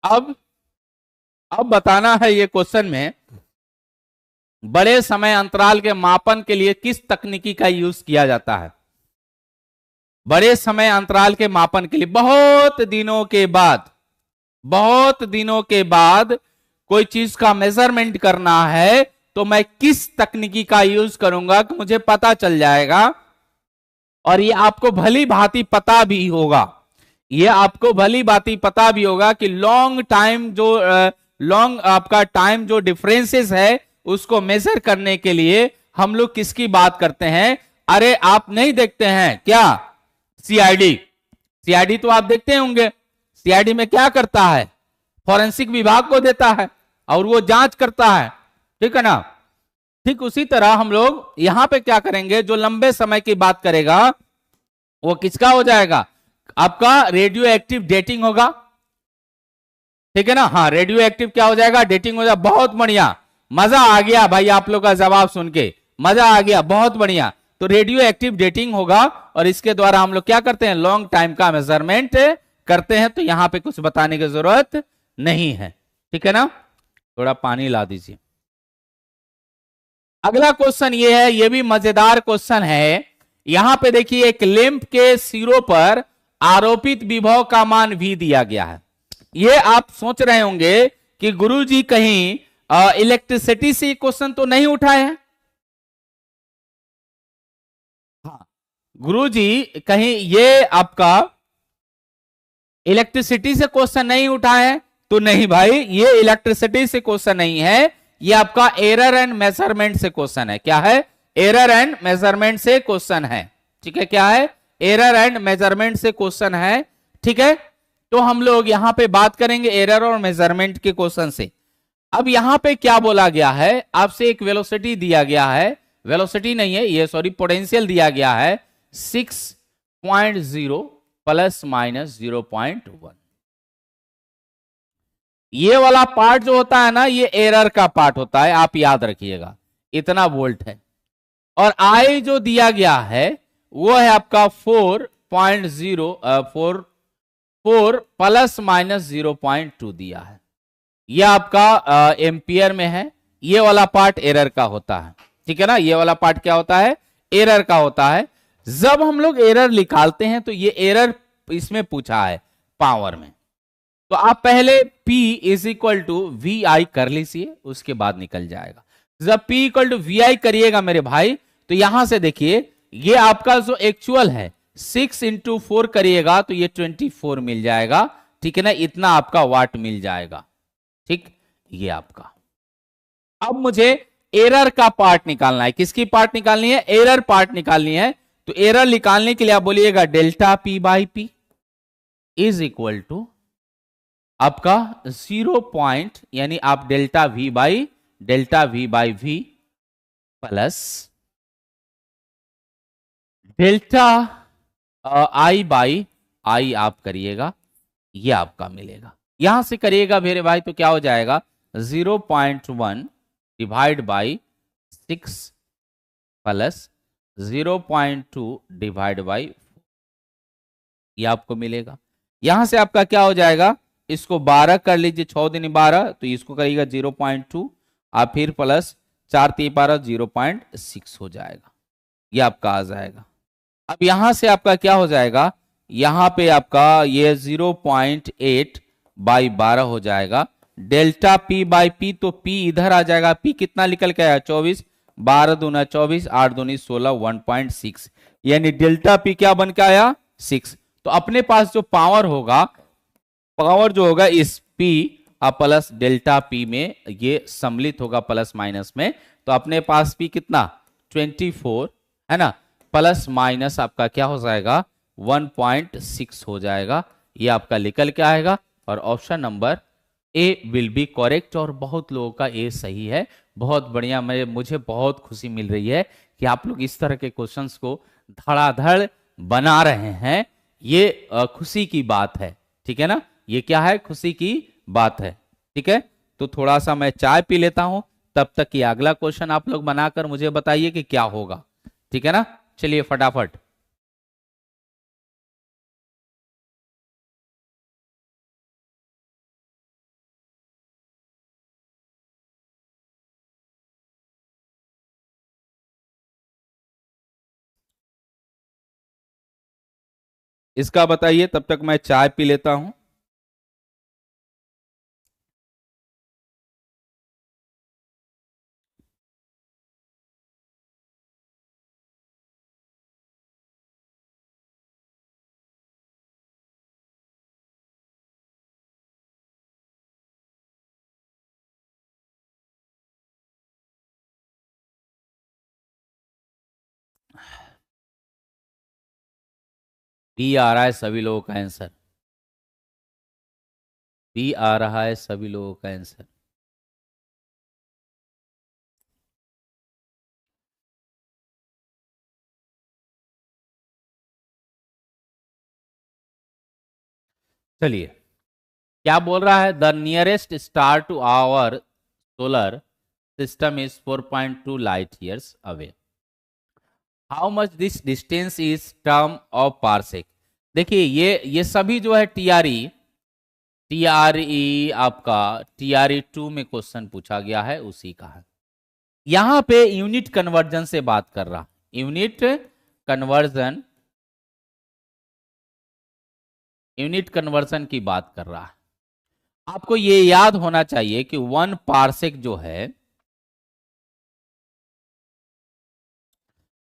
A: अब बताना है ये क्वेश्चन में, बड़े समय अंतराल के मापन के लिए किस तकनीकी का यूज किया जाता है। बड़े समय अंतराल के मापन के लिए बहुत दिनों के बाद कोई चीज का मेजरमेंट करना है तो मैं किस तकनीकी का यूज करूंगा कि मुझे पता चल जाएगा। और ये आपको भली भांति पता भी होगा, ये आपको भली भांति पता भी होगा कि लॉन्ग आपका टाइम जो डिफरेंसेस है उसको मेजर करने के लिए हम लोग किसकी बात करते हैं। अरे आप नहीं देखते हैं क्या, सीआईडी तो आप देखते होंगे। सीआईडी में क्या करता है, फॉरेंसिक विभाग को देता है और वो जांच करता है, ठीक है ना। ठीक उसी तरह हम लोग यहां पे क्या करेंगे, जो लंबे समय की बात करेगा वो किसका हो जाएगा, आपका रेडियो एक्टिव डेटिंग होगा, ठीक है ना। हाँ रेडियो एक्टिव क्या हो जाएगा, डेटिंग हो जाएगा। बहुत बढ़िया, मजा आ गया भाई आप लोग का जवाब सुन के, मजा आ गया, बहुत बढ़िया। तो रेडियो एक्टिव डेटिंग होगा और इसके द्वारा हम लोग क्या करते हैं, लॉन्ग टाइम का मेजरमेंट करते हैं। तो यहां पे कुछ बताने की जरूरत नहीं है, ठीक है ना। थोड़ा पानी ला दीजिए। अगला क्वेश्चन ये है, ये भी मजेदार क्वेश्चन है। यहां पे देखिए एक लैंप के सिरों पर आरोपित विभव का मान भी दिया गया है। ये आप सोच रहे होंगे कि गुरुजी कहीं इलेक्ट्रिसिटी से क्वेश्चन तो नहीं उठाए हैं। हाँ गुरुजी कहीं ये आपका इलेक्ट्रिसिटी से क्वेश्चन नहीं उठाए हैं, तो नहीं भाई ये इलेक्ट्रिसिटी से क्वेश्चन नहीं है, ये आपका एरर एंड मेजरमेंट से क्वेश्चन है। क्या है, एरर एंड मेजरमेंट से क्वेश्चन है, ठीक है। क्या है, एरर एंड मेजरमेंट से क्वेश्चन है, ठीक है। तो हम लोग यहां पे बात करेंगे एरर और मेजरमेंट के क्वेश्चन से। अब यहां पे क्या बोला गया है, आपसे एक वेलोसिटी दिया गया है, वेलोसिटी नहीं है ये, सॉरी, पोटेंशियल दिया गया है 6.0 ± 0.1। ये वाला पार्ट जो होता है ना, ये एरर का पार्ट होता है, आप याद रखिएगा, इतना वोल्ट है। और आई जो दिया गया है वो है आपका 4 ± 0.2 दिया है। ये आपका एम्पियर में है, ये वाला पार्ट एरर का होता है, ठीक है ना। ये वाला पार्ट क्या होता है, एरर का होता है। जब हम लोग एरर निकालते हैं तो ये एरर इसमें पूछा है पावर में, तो आप पहले P is equal to V I कर लीजिए, उसके बाद निकल जाएगा। जब P equal to V I करिएगा मेरे भाई, तो यहां से देखिए ये आपका जो एक्चुअल है 6 इंटू 4 करिएगा तो ये 24 मिल जाएगा, ठीक है ना। इतना आपका वाट मिल जाएगा, ठीक। ये आपका, अब मुझे एरर का पार्ट निकालना है। किसकी पार्ट निकालनी है, एरर पार्ट निकालनी है। तो एरर निकालने के लिए आप बोलिएगा delta P by P is equal to आपका 0 पॉइंट, यानी आप delta V by V plus delta I by I आप करिएगा, ये आपका मिलेगा। यहां से करिएगा मेरे भाई तो क्या हो जाएगा 0.1 divide by 6 plus 0.2 divide by, ये आपको मिलेगा। यहां से आपका क्या हो जाएगा, इसको 12 कर लीजिए, 6 दिन 12, तो इसको करिएगा 0.2, आप फिर प्लस 4 3 12 0.6 हो जाएगा, ये आपका आ जाएगा। अब यहां से आपका क्या हो जाएगा, यहां पे आपका ये 0.8 बाई 12 हो जाएगा। डेल्टा P बाई पी, तो P इधर आ जाएगा। P कितना निकल के आया 24, 12 दूना 24, 8 दूनी 16, 1.6, यानी डेल्टा P क्या बन के आया 6। तो अपने पास जो पावर होगा, पावर जो होगा इस P प्लस डेल्टा P में ये सम्मिलित होगा प्लस माइनस में, तो अपने पास P कितना 24 है ना, प्लस माइनस आपका क्या हो जाएगा 1.6 हो जाएगा। ये आपका निकल के आएगा और option number A will be correct. और बहुत लोगों का ए सही है, बहुत बढ़िया। मुझे बहुत खुशी मिल रही है कि आप लोग इस तरह के क्वेश्चंस को धड़ाधड़ बना रहे हैं। ये खुशी की बात है, ठीक है ना। ये क्या है, खुशी की बात है, ठीक है। तो थोड़ा सा मैं चाय पी लेता हूं, तब तक ये अगला क्वेश्चन आप लोग बनाकर मुझे बताइए कि क्या होगा, ठीक है ना। चलिए फटाफट। इसका बताइए, तब तक मैं चाय पी लेता हूं। बी आ रहा है सभी लोगों का आंसर, बी आ रहा है सभी लोगों का आंसर। चलिए, क्या बोल रहा है, the nearest star to our solar system is 4.2 light years away. How much this distance is term of parsec. देखिए ये सभी जो है टीआरई आपका टीआरई 2 में क्वेश्चन पूछा गया है, उसी का है। यहां पे यूनिट कन्वर्जन से बात कर रहा, यूनिट कन्वर्जन की बात कर रहा है। आपको ये याद होना चाहिए कि 1 पारसेक जो है,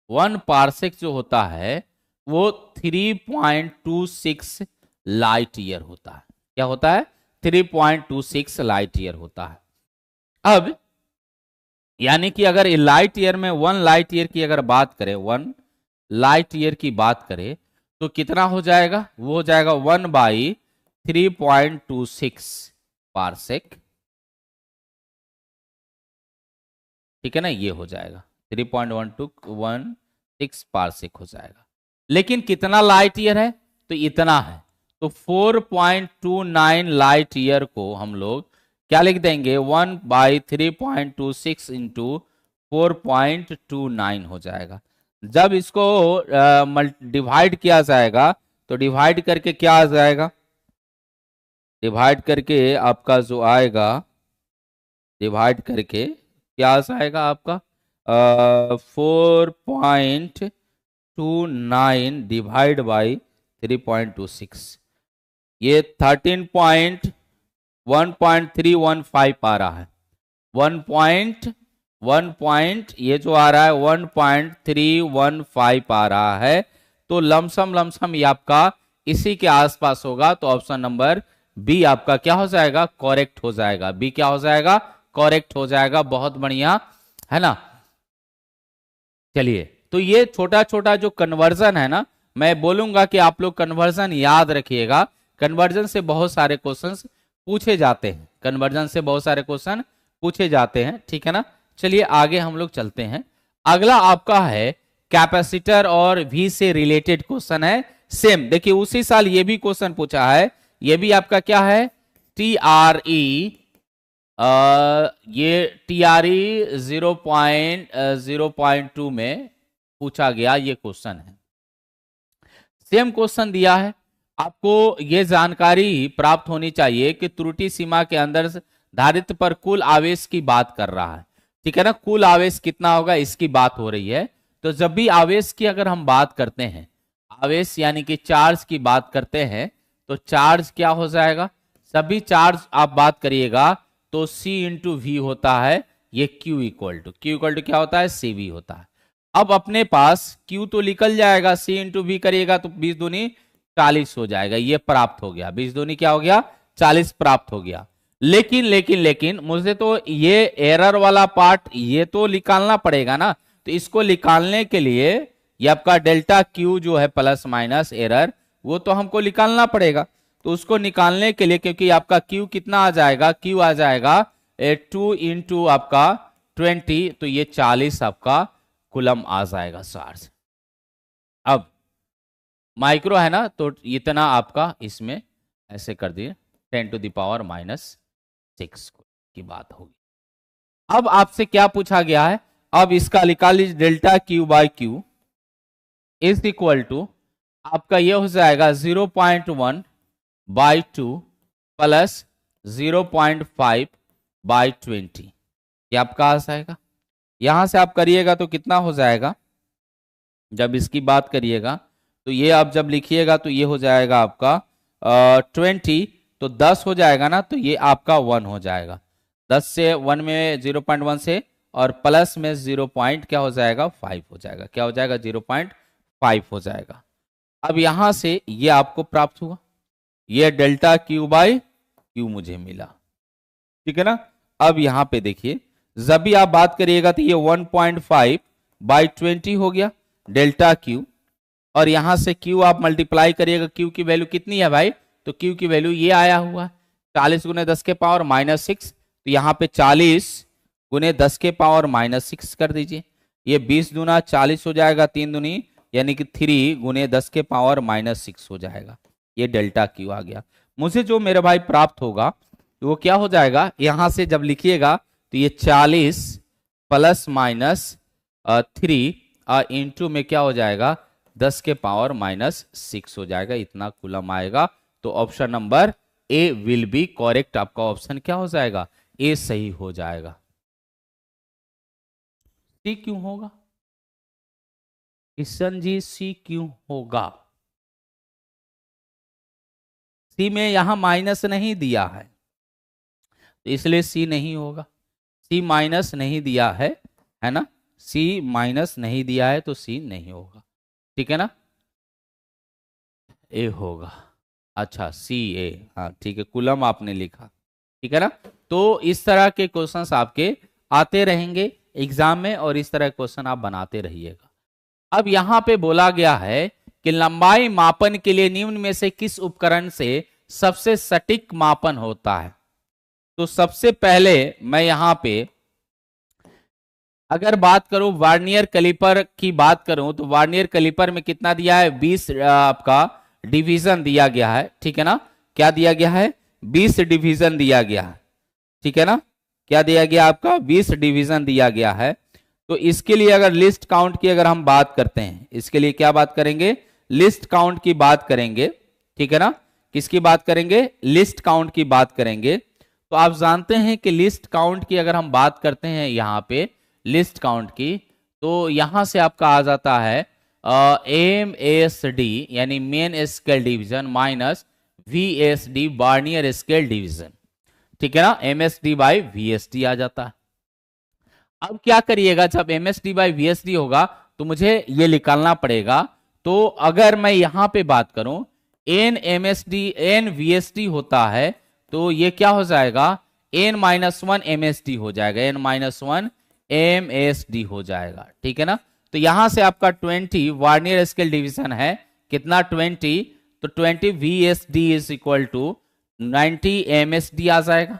A: 1 पारसेक जो होता है वो 3.26 लाइट ईयर होता है। क्या होता है, 3.26 लाइट ईयर होता है। अब यानी कि अगर लाइट ईयर में 1 लाइट ईयर की अगर बात करें, 1 लाइट ईयर की बात करें तो कितना हो जाएगा, वो हो जाएगा 1/3.26 पारसेक, ठीक है ना। ये हो जाएगा 3.1216 पारसेक हो जाएगा। लेकिन कितना लाइट ईयर है, तो इतना है। तो 4.29 लाइट ईयर को हम लोग क्या लिख देंगे, 1/3.26 इंटू 4.29 हो जाएगा। जब इसको डिवाइड किया जाएगा तो डिवाइड करके क्या आ जाएगा, डिवाइड करके आपका जो आएगा डिवाइड करके क्या आ जाएगा आपका 4.29 डिवाइड बाई 3.26, ये 1.315 आ रहा है। 1 ये जो आ रहा है 1.315 आ रहा है। तो लमसम ये आपका इसी के आसपास होगा। तो ऑप्शन नंबर बी आपका क्या हो जाएगा, करेक्ट हो जाएगा। बी क्या हो जाएगा, करेक्ट हो जाएगा। बहुत बढ़िया, है ना। चलिए, तो ये छोटा छोटा जो कन्वर्जन है ना, मैं बोलूंगा कि आप लोग कन्वर्जन याद रखिएगा। कन्वर्जन से बहुत सारे क्वेश्चंस पूछे जाते हैं, कन्वर्जन से बहुत सारे क्वेश्चन पूछे जाते हैं, ठीक है ना। चलिए आगे हम लोग चलते हैं। अगला आपका है कैपेसिटर और वी से रिलेटेड क्वेश्चन है। सेम देखिए, उसी साल ये भी क्वेश्चन पूछा है। ये भी आपका क्या है, TRE, ये TRE 0.2 में पूछा गया ये क्वेश्चन है। सेम क्वेश्चन दिया है आपको। ये जानकारी प्राप्त होनी चाहिए कि त्रुटि सीमा के अंदर धारित्र पर कुल आवेश की बात कर रहा है, ठीक है ना। कुल आवेश कितना होगा इसकी बात हो रही है। तो जब भी आवेश की अगर हम बात करते हैं, आवेश यानी कि चार्ज की बात करते हैं, तो चार्ज क्या हो जाएगा, सभी चार्ज आप बात करिएगा तो C इंटू वी होता है। ये Q इक्वल टू क्या होता है, CV होता है। अब अपने पास Q तो निकल जाएगा, C इंटू वी करिएगा तो 20 दूनी 40 हो जाएगा। ये प्राप्त हो गया, 20 दूनी क्या हो गया, 40 प्राप्त हो गया। लेकिन मुझे तो ये एरर वाला पार्ट ये तो निकालना पड़ेगा ना। तो इसको निकालने के लिए ये आपका डेल्टा Q जो है प्लस माइनस एरर, वो तो हमको निकालना पड़ेगा। तो उसको निकालने के लिए, क्योंकि आपका Q कितना आ जाएगा, Q आ जाएगा 2 इंटू आपका 20, तो ये 40 आपका कुलम आ जाएगा चार्ज। अब माइक्रो है ना, तो इतना आपका इसमें ऐसे कर दिए 10 टू द पावर -6 की बात होगी। अब आपसे क्या पूछा गया है, अब इसका निकाल लीजिए, delta Q by Q is equal to आपका ये हो जाएगा 0.1 बाई 2 प्लस 0.5 बाई 20। ये आपका आ जाएगा। यहां से आप करिएगा तो कितना हो जाएगा, जब इसकी बात करिएगा तो ये आप जब लिखिएगा तो ये हो जाएगा आपका 20, तो 10 हो जाएगा ना, तो ये आपका 1 हो जाएगा। 10 से 1 में 0.1 से और प्लस में 0. क्या हो जाएगा, 5 हो जाएगा। क्या हो जाएगा, 0.5 हो जाएगा। अब यहां से ये आपको प्राप्त हुआ, ये डेल्टा Q बाई Q मुझे मिला, ठीक है ना। अब यहां पे देखिए, जब भी आप बात करिएगा तो ये 1.5 बाई 20 हो गया डेल्टा Q, और यहां से Q आप मल्टीप्लाई करिएगा। Q की वैल्यू कितनी है भाई, तो Q की वैल्यू ये आया हुआ है 40 गुने 10 के पावर -6। तो यहाँ पे 40 गुने 10 के पावर -6 कर दीजिए। ये 20 दूना 40 हो जाएगा, 3 दूनी यानी कि 3 गुने 10 के पावर -6 हो जाएगा। ये डेल्टा Q आ गया। मुझे जो मेरे भाई प्राप्त होगा वो क्या हो जाएगा, यहां से जब लिखिएगा तो ये 40 प्लस -3 इंटू में क्या हो जाएगा, 10 के पावर -6 हो जाएगा। इतना कूलम आएगा। तो option number A will be correct. आपका ऑप्शन क्या हो जाएगा, ए सही हो जाएगा। सी क्यों होगा किशन जी, सी क्यों होगा, सी में यहां माइनस नहीं दिया है तो इसलिए सी नहीं होगा। सी माइनस नहीं दिया है ना, सी माइनस नहीं दिया है तो सी नहीं होगा, ठीक है ना। ए होगा, अच्छा सी ए, हाँ ठीक है, कुलम आपने लिखा, ठीक है ना। तो इस तरह के क्वेश्चंस आपके आते रहेंगे एग्जाम में और इस तरह के क्वेश्चन आप बनाते रहिएगा। अब यहां पे बोला गया है कि लंबाई मापन के लिए निम्न में से किस उपकरण से सबसे सटीक मापन होता है। तो सबसे पहले मैं यहां पे अगर बात करूं वार्नियर कैलिपर की बात करूं तो वार्नियर कैलिपर में कितना दिया है, 20 आपका डिवीजन दिया गया है, ठीक है ना। क्या दिया गया है, 20 डिवीजन दिया गया है, ठीक है ना। क्या दिया गया आपका, 20 डिवीजन दिया गया है। तो इसके लिए अगर लिस्ट काउंट की अगर हम बात करते हैं, इसके लिए क्या बात करेंगे, लिस्ट काउंट की बात करेंगे, ठीक है ना। किसकी बात करेंगे, लिस्ट काउंट की बात करेंगे। तो तो आप जानते हैं कि लिस्ट काउंट की अगर हम बात करते हैं यहाँ पे लिस्ट काउंट की, तो यहां से आपका आ जाता है MSD यानी main scale division minus VSD vernier scale division, ठीक है ना। MSD बाई VSD आ जाता है। अब क्या करिएगा, जब MSD बाई VSD होगा तो मुझे ये निकालना पड़ेगा। तो अगर मैं यहां पे बात करूं N VSD होता है तो ये क्या हो जाएगा, N-1 MSD हो जाएगा, N-1 MSD हो जाएगा, ठीक है ना। तो यहां से आपका 20 वार्नियर स्केल डिवीजन है, कितना 20, तो 20 VSD is equal to 90 MSD आ जाएगा।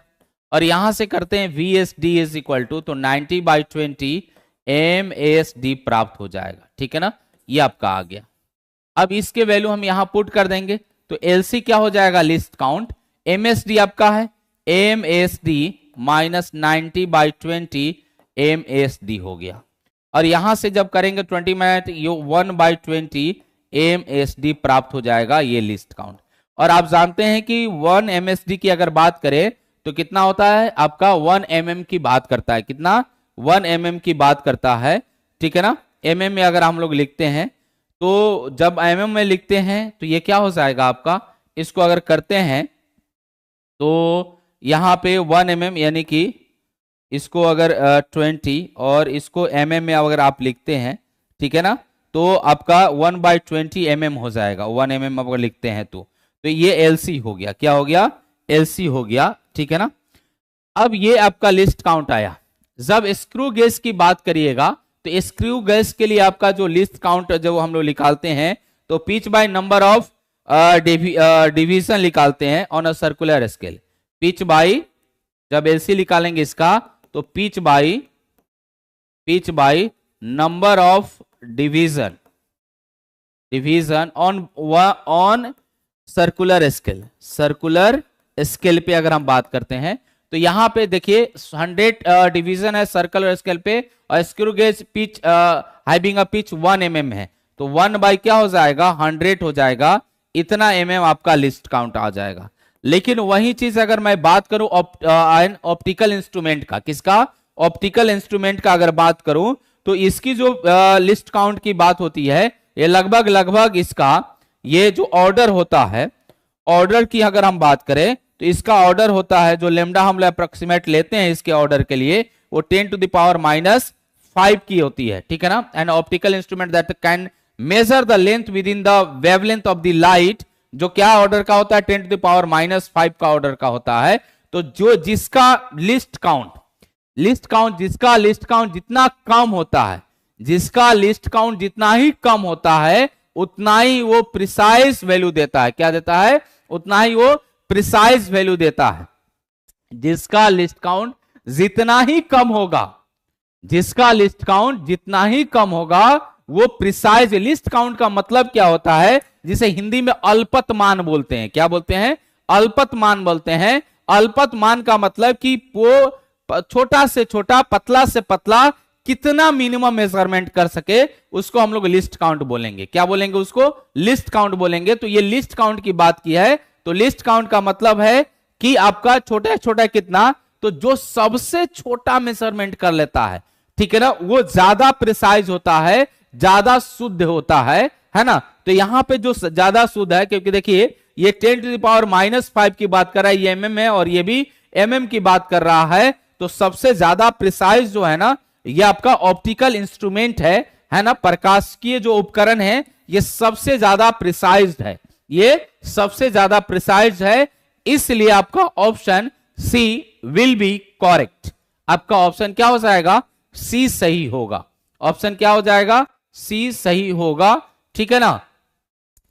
A: और यहां से करते हैं VSD इज इक्वल टू, तो 90/20 MSD प्राप्त हो जाएगा, ठीक है ना। ये आपका आ गया। अब इसके वैल्यू हम यहां पुट कर देंगे, तो LC क्या हो जाएगा, लिस्ट काउंट। MSD आपका है MSD माइनस 90/20 MSD हो गया। और यहां से जब करेंगे 20 मिनट, ये 1/20 MSD प्राप्त हो जाएगा, ये लिस्ट काउंट। और आप जानते हैं कि 1 MSD की अगर बात करें तो कितना होता है आपका, 1 mm की बात करता है, कितना 1 mm की बात करता है, ठीक है ना। mm में अगर हम लोग लिखते हैं, तो जब mm में लिखते हैं तो ये क्या हो जाएगा आपका, इसको अगर करते हैं तो यहां पे 1 mm यानी कि इसको अगर 20 और इसको mm में अगर आप लिखते हैं, ठीक है ना, तो आपका 1/20 mm हो जाएगा, 1 mm अगर लिखते हैं तो ये LC हो गया, क्या हो गया, LC हो गया, ठीक है ना। अब ये आपका लिस्ट काउंट आया। जब स्क्रू गेज की बात करिएगा तो स्क्रू गेज के लिए आपका जो लिस्ट काउंट जो हम लोग निकालते हैं, तो pitch by number of division निकालते हैं on a circular scale. Pitch by, जब LC निकालेंगे इसका, तो pitch by number of division on circular scale पे अगर हम बात करते हैं, तो यहां पे देखिए 100 डिवीजन है सर्कुलर स्केल पे, और screw gauge pitch having a pitch 1 mm है, तो 1 बाई क्या हो जाएगा, 100 हो जाएगा, इतना mm आपका लिस्ट काउंट आ जाएगा। लेकिन वही चीज अगर मैं बात करूं ऑप्टिकल इंस्ट्रूमेंट का, किसका, ऑप्टिकल इंस्ट्रूमेंट का अगर बात करूं, तो इसकी जो लिस्ट काउंट की बात होती है, ये लगभग इसका ये जो ऑर्डर होता है, ऑर्डर की अगर हम बात करें तो इसका ऑर्डर होता है, जो लेमडा हम लोग अप्रोक्सीमेट लेते हैं इसके ऑर्डर के लिए, वो 10⁻⁻5 की होती है, ठीक है ना। And optical instrument that can measure the length with in the wavelength of the light, जो क्या ऑर्डर का होता है, 10⁻⁻5 का ऑर्डर का होता है। तो जो जिसका लिस्ट काउंट जितना कम होता है, जिसका लिस्ट काउंट जितना ही कम होता है, उतना ही वो प्रिसाइज वैल्यू देता है, क्या देता है, उतना ही वो प्रिसाइज वैल्यू देता है। जिसका लिस्ट काउंट जितना ही कम होगा, जिसका लिस्ट काउंट जितना ही कम होगा, वो प्रिसाइज। लिस्ट काउंट का मतलब क्या होता है, जिसे हिंदी में अल्पत मान बोलते हैं, क्या बोलते हैं, अल्पत मान बोलते हैं। अल्पत मान का मतलब कि वो छोटा से छोटा, पतला से पतला कितना मिनिमम मेजरमेंट कर सके, उसको हम लोग लिस्ट काउंट बोलेंगे, क्या बोलेंगे, उसको लिस्ट काउंट बोलेंगे। तो ये लिस्ट काउंट की बात की है, तो लिस्ट काउंट का मतलब है कि आपका छोटा छोटा कितना, तो जो सबसे छोटा मेजरमेंट कर लेता है, ठीक है ना, वो ज्यादा प्रिसाइज होता है, ज्यादा शुद्ध होता है ना। तो यहां पे जो ज्यादा शुद्ध है, क्योंकि देखिए ये 10⁻⁻5 की बात कर रहा है, ये mm है, और ये भी mm की बात कर रहा है, तो सबसे ज्यादा प्रिसाइज जो है ना, ये आपका ऑप्टिकल इंस्ट्रूमेंट है ना, प्रकाशिकीय जो उपकरण है, ये सबसे ज्यादा प्रिसाइज्ड है, ये सबसे ज्यादा प्रिसाइज्ड है। इसलिए आपका option C will be correct. आपका ऑप्शन क्या हो जाएगा, सी सही होगा। ऑप्शन क्या हो जाएगा, सी सही होगा, ठीक है ना।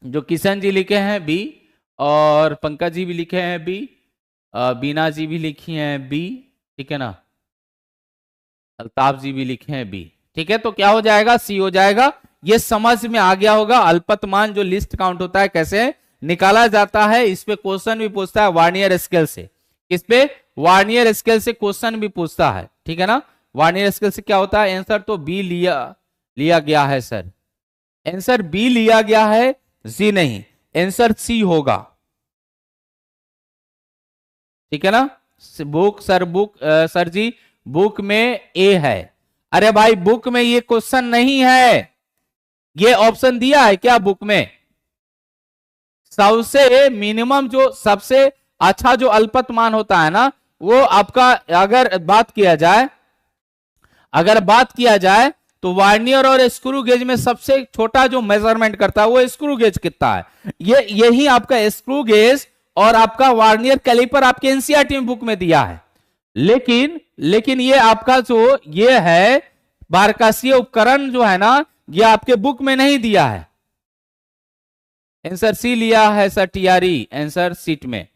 A: जो किशन जी लिखे हैं बी, और पंकज जी भी लिखे हैं बी, बीना जी भी लिखी हैं बी, ठीक है ना, अल्ताफ जी भी लिखे हैं बी, ठीक है। तो क्या हो जाएगा, सी हो जाएगा। ये समझ में आ गया होगा, अल्पतमान जो लिस्ट काउंट होता है कैसे निकाला जाता है। इस पे क्वेश्चन भी पूछता है वार्नियर स्केल से, इस पे वार्नियर स्केल से क्वेश्चन भी पूछता है, ठीक है ना। वार्नियर स्केल से क्या होता है, आंसर तो बी लिया गया है सर, आंसर बी लिया गया है, जी नहीं, आंसर सी होगा, ठीक है ना। बुक सर, बुक सर जी बुक में ए है। अरे भाई बुक में ये क्वेश्चन नहीं है, ये ऑप्शन दिया है क्या बुक में? सबसे मिनिमम जो सबसे अच्छा जो अल्पतमान होता है ना, वो आपका अगर बात किया जाए, तो वार्नियर और स्क्रू गेज में सबसे छोटा जो मेजरमेंट करता है वो स्क्रू गेज कितना है, यही आपका स्क्रू गेज और आपका वार्नियर कैलिपर आपके एनसीईआरटी में बुक में दिया है। लेकिन ये आपका जो ये है बारकासीय उपकरण जो है ना, ये आपके बुक में नहीं दिया है। आंसर सी लिया है सर, टीआरई आंसर सीट में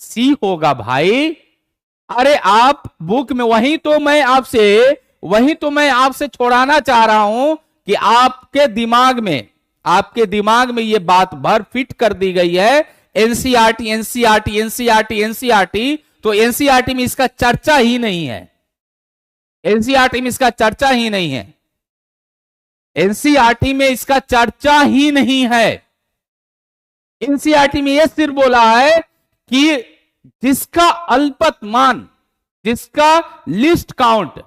A: सी होगा भाई। अरे आप बुक में, वही तो मैं आपसे छोड़ाना चाह रहा हूं कि आपके दिमाग में ये बात भर फिट कर दी गई है एनसीईआरटी एनसीईआरटी एनसीईआरटी एनसीईआरटी, तो एनसीईआरटी में इसका चर्चा ही नहीं है, एनसीईआरटी में इसका चर्चा ही नहीं है, एनसीईआरटी में इसका चर्चा ही नहीं है। एनसीईआरटी में यह सिर्फ बोला है कि जिसका अल्पतमान, जिसका लिस्ट काउंट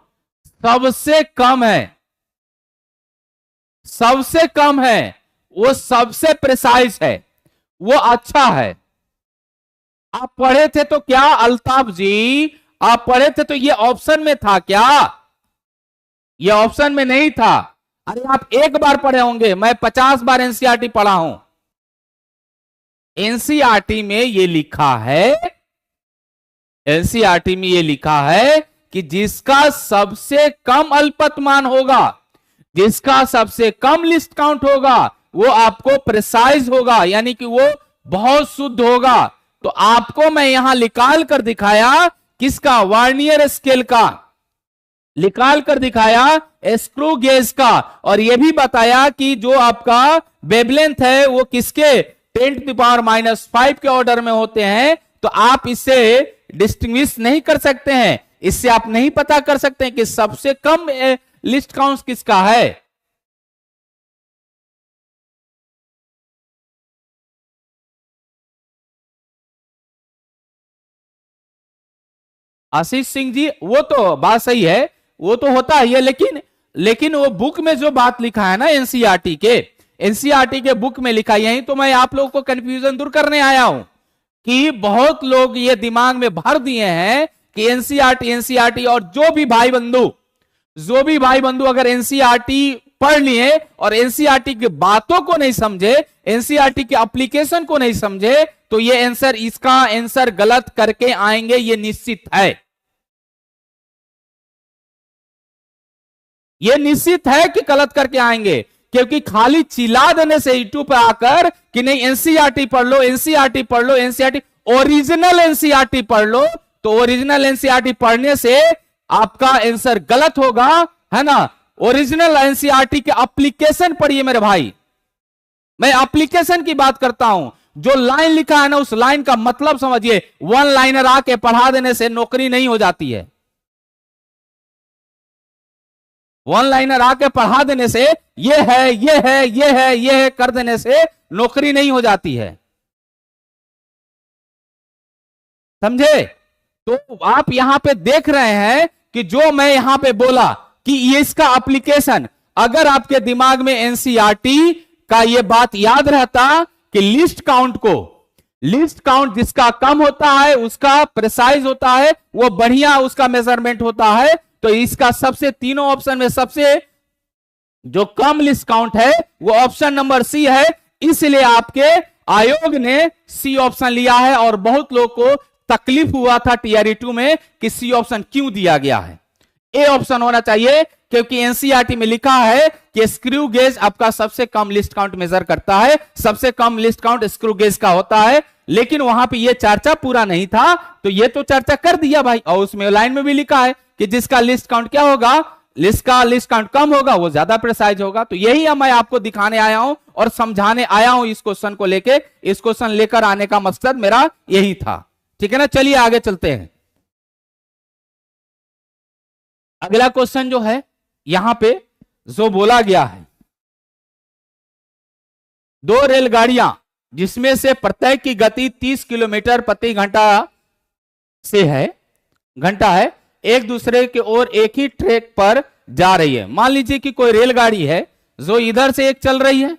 A: सबसे कम है, वो सबसे प्रिसाइज है, वो अच्छा है। आप पढ़े थे तो क्या अल्ताफ जी, आप पढ़े थे तो ये ऑप्शन में था क्या? ये ऑप्शन में नहीं था। अरे आप एक बार पढ़े होंगे, मैं 50 बार एनसीईआरटी पढ़ा हूं। एनसीईआरटी में ये लिखा है, एनसीईआरटी में ये लिखा है कि जिसका सबसे कम अल्पतमान होगा, जिसका सबसे कम लिस्ट काउंट होगा, वो आपको प्रिसाइज होगा, यानी कि वो बहुत शुद्ध होगा। तो आपको मैं यहां निकाल कर दिखाया किसका, वार्नियर स्केल का, निकाल कर दिखाया स्क्रू गेज का, और यह भी बताया कि जो आपका वेवलेंथ है वो किसके 10⁻⁵ के ऑर्डर में होते हैं। तो आप इससे डिस्टिंग्विश नहीं कर सकते हैं, इससे आप नहीं पता कर सकते हैं कि सबसे कम लिस्ट काउंट किसका है। आशीष सिंह जी, वो तो बात सही है, वो तो होता ही है, लेकिन वो बुक में जो बात लिखा है ना एनसीईआरटी के बुक में लिखा, यही तो मैं आप लोगों को कंफ्यूजन दूर करने आया हूं कि बहुत लोग ये दिमाग में भर दिए हैं कि एनसीईआरटी, और जो भी भाई बंधु अगर एनसीईआरटी पढ़ लिए और एनसीईआरटी की बातों को नहीं समझे, एनसीईआरटी के एप्लीकेशन को नहीं समझे, तो ये आंसर, इसका आंसर गलत करके आएंगे, ये निश्चित है, ये निश्चित है कि गलत करके आएंगे। क्योंकि खाली चिल्ला देने से यूट्यूब पे आकर कि नहीं एनसीईआरटी पढ़ लो, एनसीईआरटी पढ़ लो, एनसीईआरटी, ओरिजिनल एनसीईआरटी पढ़ लो, तो ओरिजिनल एनसीईआरटी पढ़ने से आपका आंसर गलत होगा, है ना। ओरिजिनल एनसीईआरटी के एप्लीकेशन पढ़िए मेरे भाई, मैं एप्लीकेशन की बात करता हूं, जो लाइन लिखा है ना उस लाइन का मतलब समझिए। वन लाइनर आके पढ़ा देने से नौकरी नहीं हो जाती है, वन लाइनर आके पढ़ा देने से ये है ये है ये है ये है कर देने से नौकरी नहीं हो जाती है, समझे। तो आप यहां पे देख रहे हैं कि जो मैं यहां पे बोला कि ये इसका एप्लीकेशन, अगर आपके दिमाग में एनसीईआरटी का ये बात याद रहता कि लिस्ट काउंट जिसका कम होता है उसका प्रिसाइज होता है, वो बढ़िया उसका मेजरमेंट होता है, तो इसका सबसे तीनों ऑप्शन में सबसे जो कम लिस्ट काउंट है वो ऑप्शन नंबर सी है। इसलिए आपके आयोग ने सी ऑप्शन लिया है, और बहुत लोग को तकलीफ हुआ था टीआरई 2 में कि सी ऑप्शन क्यों दिया गया है, ए ऑप्शन होना चाहिए, क्योंकि एनसीईआरटी में लिखा है कि स्क्रू गेज आपका सबसे कम लिस्ट काउंट मेजर करता है, सबसे कम लिस्ट काउंट स्क्रू गेज का होता है। लेकिन वहां पे ये चर्चा पूरा नहीं था, तो ये तो चर्चा कर दिया भाई, और उसमें लाइन में भी लिखा है कि जिसका लिस्ट काउंट क्या होगा, लिस्ट काउंट कम होगा वो ज्यादा प्रिसाइज होगा। तो यही मैं आपको दिखाने आया हूं और समझाने आया हूं इस क्वेश्चन को लेके, इस क्वेश्चन लेकर आने का मकसद मेरा यही था, ठीक है ना। चलिए आगे चलते हैं। अगला क्वेश्चन जो है यहां पे जो बोला गया है, दो रेलगाड़ियां जिसमें से प्रत्येक की गति 30 किलोमीटर प्रति घंटा से है, घंटा है, एक दूसरे की ओर एक ही ट्रैक पर जा रही है। मान लीजिए कि कोई रेलगाड़ी है जो इधर से एक चल रही है,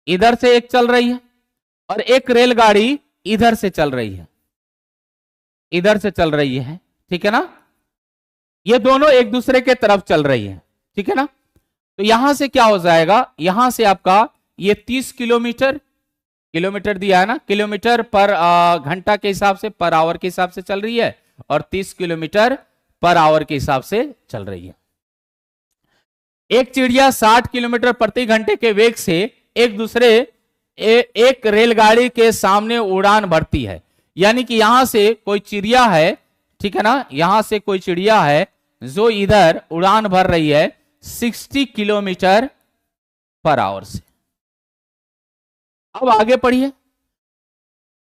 A: इधर से एक चल रही है, और एक रेलगाड़ी इधर से चल रही है, इधर से चल रही है, ठीक है ना। ये दोनों एक दूसरे के तरफ चल रही है, ठीक है ना। तो यहां से क्या हो जाएगा, यहां से आपका ये 30 किलोमीटर, किलोमीटर दिया है ना, किलोमीटर पर घंटा के हिसाब से, पर आवर के हिसाब से चल रही है, और 30 किलोमीटर पर आवर के हिसाब से चल रही है। एक चिड़िया 60 किलोमीटर प्रति घंटे के वेग से एक दूसरे एक रेलगाड़ी के सामने उड़ान भरती है। यानी कि यहां से कोई चिड़िया है, ठीक है ना, यहां से कोई चिड़िया है जो इधर उड़ान भर रही है 60 किलोमीटर पर आवर से। अब आगे पढ़िए,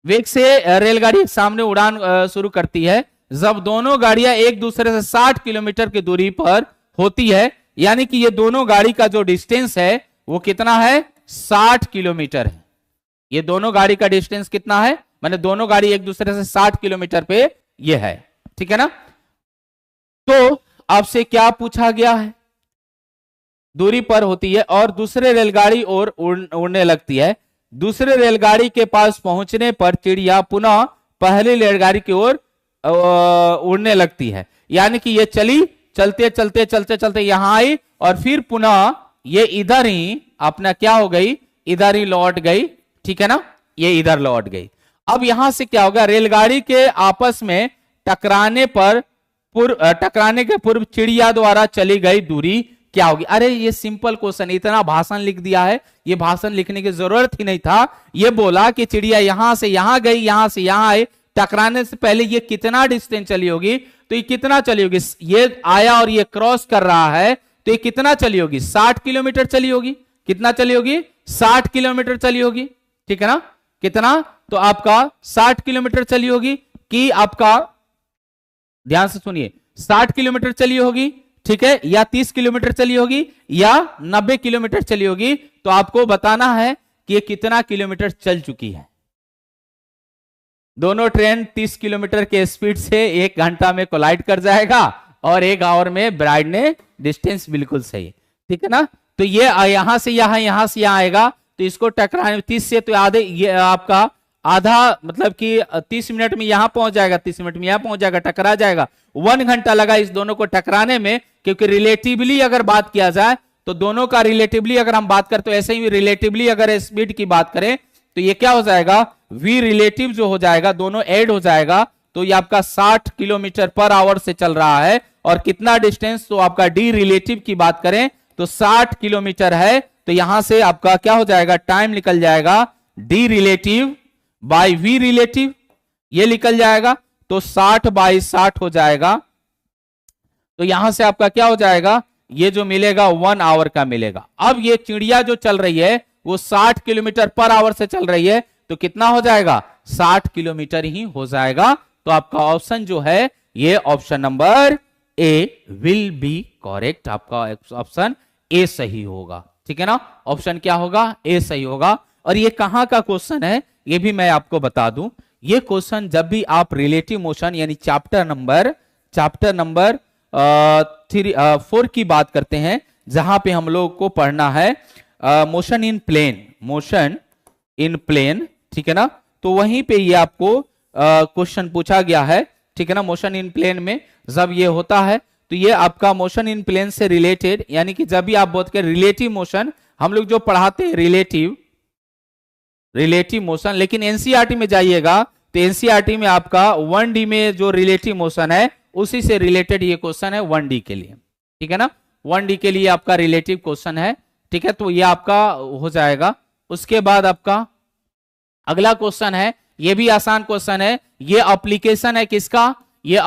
A: वेग से रेलगाड़ी सामने उड़ान शुरू करती है जब दोनों गाड़ियां एक दूसरे से 60 किलोमीटर की दूरी पर होती है। यानी कि ये दोनों गाड़ी का जो डिस्टेंस है वो कितना है, 60 किलोमीटर है। ये दोनों गाड़ी का डिस्टेंस कितना है, माने दोनों गाड़ी एक दूसरे से 60 किलोमीटर पे ये है, ठीक है ना। तो आपसे क्या पूछा गया है, दूरी पर होती है और दूसरे रेलगाड़ी और उड़ने लगती है। दूसरे रेलगाड़ी के पास पहुंचने पर चिड़िया पुनः पहली रेलगाड़ी की ओर उड़ने लगती है। यानी कि ये चली, चलते चलते चलते चलते यहां आई और फिर पुनः ये इधर ही अपना क्या हो गई, इधर ही लौट गई, ठीक है ना, ये इधर लौट गई। अब यहां से क्या होगा, रेलगाड़ी के आपस में टकराने के पूर्व चिड़िया द्वारा चली गई दूरी क्या होगी। अरे ये सिंपल क्वेश्चन, इतना भाषण लिख दिया है, ये भाषण लिखने की जरूरत ही नहीं था। ये बोला कि चिड़िया यहां से यहां गई, यहां से यहां आई, टकराने से पहले ये कितना डिस्टेंस चली होगी, तो ये कितना चली होगी, ये आया और ये क्रॉस कर रहा है तो ये कितना चली होगी, 60 किलोमीटर चली होगी। कितना चली होगी, 60 किलोमीटर चली होगी, ठीक है ना। कितना, तो आपका 60 किलोमीटर चली होगी, कि आपका ध्यान से सुनिए, 60 किलोमीटर चली होगी, ठीक है, या 30 किलोमीटर चली होगी या 90 किलोमीटर चली होगी। तो आपको बताना है कि ये कितना किलोमीटर चल चुकी है। दोनों ट्रेन 30 किलोमीटर के स्पीड से 1 घंटा में कोलाइड कर जाएगा और 1 आवर में ब्राइड ने डिस्टेंस बिल्कुल सही, ठीक है ना। तो ये यहां से यहां से यहां आएगा, तो इसको टकराने 30 से तो आधे, ये आपका आधा, मतलब कि 30 मिनट में यहां पहुंच जाएगा, 30 मिनट में यहां पहुंच जाएगा, टकरा जाएगा। 1 घंटा लगा इस दोनों को टकराने में, क्योंकि रिलेटिवली अगर बात किया जाए तो दोनों का रिलेटिवली अगर हम बात करें तो ऐसे ही रिलेटिवली अगर स्पीड की बात करें तो ये क्या हो जाएगा, वी रिलेटिव जो हो जाएगा, दोनों ऐड हो जाएगा, तो ये आपका 60 किलोमीटर पर आवर से चल रहा है। और कितना डिस्टेंस, तो आपका डी रिलेटिव की बात करें तो 60 किलोमीटर है। तो यहां से आपका क्या हो जाएगा, टाइम निकल जाएगा D relative by V relative, ये निकल जाएगा, तो 60 बाई 60 हो जाएगा। तो यहां से आपका क्या हो जाएगा, ये जो मिलेगा 1 आवर का मिलेगा। अब ये चिड़िया जो चल रही है वो 60 किलोमीटर पर आवर से चल रही है, तो कितना हो जाएगा, 60 किलोमीटर ही हो जाएगा। तो आपका ऑप्शन जो है ये option number A will be correct, आपका ऑप्शन ए सही होगा, ठीक है ना। ऑप्शन क्या होगा, ए सही होगा। और ये कहां का क्वेश्चन है ये भी मैं आपको बता दूं, ये क्वेश्चन जब भी आप रिलेटिव मोशन यानी चैप्टर नंबर 4 की बात करते हैं, जहां पे हम लोग को पढ़ना है मोशन इन प्लेन, ठीक है ना। तो वहीं पे ये आपको क्वेश्चन पूछा गया है, ठीक है ना। मोशन इन प्लेन में जब ये होता है तो ये आपका मोशन इन प्लेन से रिलेटेड, यानी कि जब भी आप बोलते हैं रिलेटिव मोशन, हम लोग जो पढ़ाते हैं रिलेटिव मोशन, लेकिन एनसीईआरटी में जाइएगा तो एनसीईआरटी में आपका 1D में जो रिलेटिव मोशन है उसी से रिलेटेड ये क्वेश्चन है 1D के लिए, ठीक है ना। 1D के लिए आपका रिलेटिव क्वेश्चन है, ठीक है। तो ये आपका हो जाएगा। उसके बाद आपका अगला क्वेश्चन है, ये भी आसान क्वेश्चन है, ये एप्लीकेशन है किसका, ये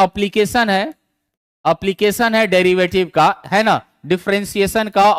A: एप्लीकेशन है डेरिवेटिव का, है ना, डिफरेंशिएशन का,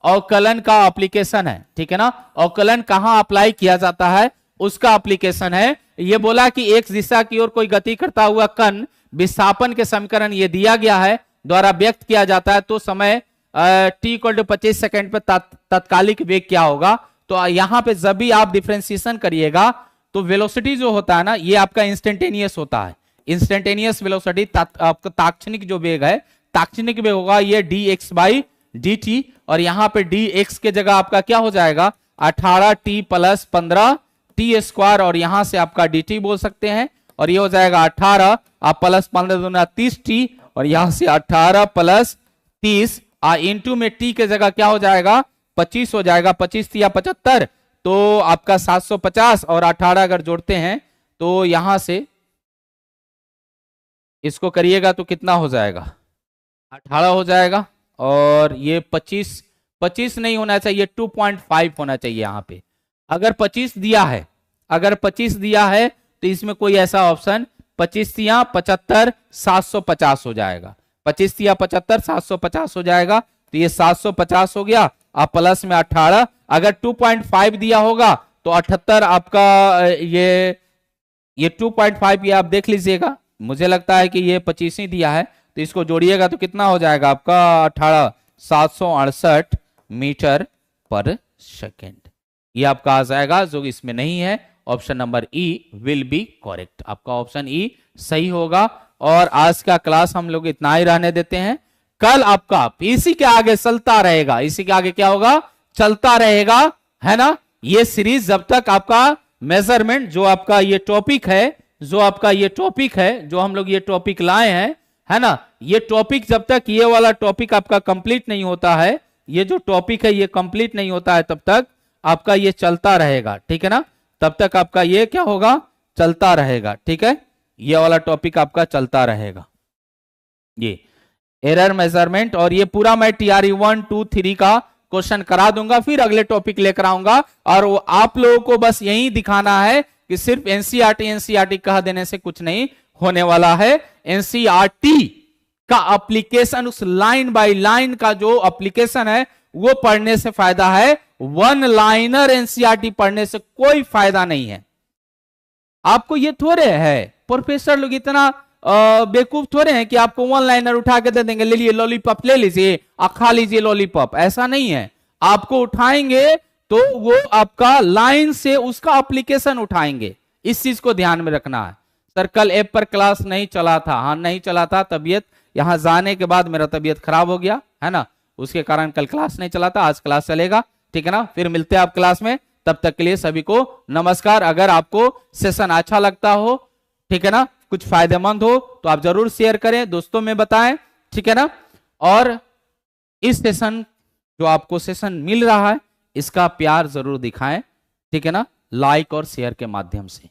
A: अवकलन का एप्लीकेशन है, ठीक है ना। अवकलन कहां अप्लाई किया जाता है उसका एप्लीकेशन है। ये बोला कि एक दिशा की ओर कोई गति करता हुआ कण विस्थापन के समीकरण ये दिया गया है द्वारा व्यक्त किया जाता है, तो समय t = 25 सेकेंड पर तात्कालिक वेग क्या होगा। तो यहां पे जब भी आप डिफरेंशिएशन करिएगा तो वेलोसिटी जो होता है ना, ये आपका इंस्टेंटेनियस होता है, इंस्टेंटेनियस वेलोसिटी आपका ताक्षणिक जो वेग है, ताक्षणिक वेग होगा ये dx बाई dt, और यहां पे dx के जगह आपका क्या हो जाएगा 18t प्लस 15t स्क्वायर, और यहां से आपका dt बोल सकते हैं, और ये हो जाएगा 18 आप प्लस 15 दूना 30t, और यहां से 18 प्लस 30 इंटू में t के जगह क्या हो जाएगा 25 हो जाएगा, 25 या 75, तो आपका 750 और 18 अगर जोड़ते हैं तो यहां से इसको करिएगा तो कितना हो जाएगा 18 हो जाएगा, और ये 25 नहीं होना चाहिए, 2.5 होना चाहिए यहाँ पे। अगर 25 दिया है, अगर 25 दिया है तो इसमें कोई ऐसा ऑप्शन 25 या 75 750 हो जाएगा, 25 या 75 750 हो जाएगा, तो ये 750 हो गया, आप प्लस में 18, अगर 2.5 दिया होगा तो 78 आपका ये 2.5 ये आप देख लीजिएगा, मुझे लगता है कि ये 25 ही दिया है, तो इसको जोड़िएगा तो कितना हो जाएगा आपका 18 768 मीटर पर सेकेंड, ये आपका आ जाएगा, जो इसमें नहीं है option number E will be correct, आपका ऑप्शन ई सही होगा। और आज का क्लास हम लोग इतना ही रहने देते हैं, कल आपका इसी के आगे चलता रहेगा, इसी के आगे क्या होगा चलता रहेगा, है ना, ये सीरीज जब तक आपका मेजरमेंट जो आपका ये टॉपिक है, जो आपका ये टॉपिक है, जो हम लोग ये टॉपिक लाए हैं, है ना, ये टॉपिक जब तक ये वाला टॉपिक आपका कंप्लीट नहीं होता है, ये जो टॉपिक है ये कंप्लीट नहीं होता है, तब तक आपका ये चलता रहेगा, ठीक है ना, तब तक आपका ये क्या होगा चलता रहेगा, ठीक है, ये वाला टॉपिक आपका चलता रहेगा, ये एरर मेजरमेंट, और ये पूरा मैं TRE 1 2 3 का क्वेश्चन करा दूंगा, फिर अगले टॉपिक लेकर आऊंगा, और वो आप लोगों को बस यही दिखाना है कि सिर्फ एनसीईआरटी कह देने से कुछ नहीं होने वाला है, एनसीईआरटी का एप्लीकेशन, उस लाइन बाय लाइन का जो एप्लीकेशन है वो पढ़ने से फायदा है, वन लाइनर एनसीईआरटी पढ़ने से कोई फायदा नहीं है। आपको ये थोड़े है, प्रोफेसर लोग इतना बेवकूफ थोड़े हैं कि आपको वन लाइनर उठा के दे देंगे, ले लिए लॉलीपॉप ले लीजिए खा लीजिए लॉलीपॉप, ऐसा नहीं है, आपको उठाएंगे तो वो आपका लाइन से उसका एप्लीकेशन उठाएंगे, इस चीज को ध्यान में रखना है। सर कल ऐप पर क्लास नहीं चला था, हाँ नहीं चला था, तबीयत यहां जाने के बाद मेरा तबीयत खराब हो गया है ना, उसके कारण कल क्लास नहीं चला था, आज क्लास चलेगा, ठीक है ना, फिर मिलते हैं आप क्लास में, तब तक के लिए सभी को नमस्कार। अगर आपको सेशन अच्छा लगता हो, ठीक है ना, कुछ फायदेमंद हो तो आप जरूर शेयर करें, दोस्तों में बताएं, ठीक है ना, और इस सेशन जो आपको सेशन मिल रहा है इसका प्यार जरूर दिखाएं, ठीक है ना, लाइक और शेयर के माध्यम से,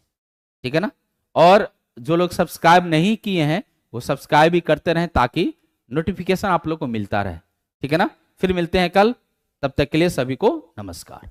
A: ठीक है ना, और जो लोग सब्सक्राइब नहीं किए हैं वो सब्सक्राइब भी करते रहें ताकि नोटिफिकेशन आप लोग को मिलता रहे, ठीक है ना, फिर मिलते हैं कल, तब तक के लिए सभी को नमस्कार।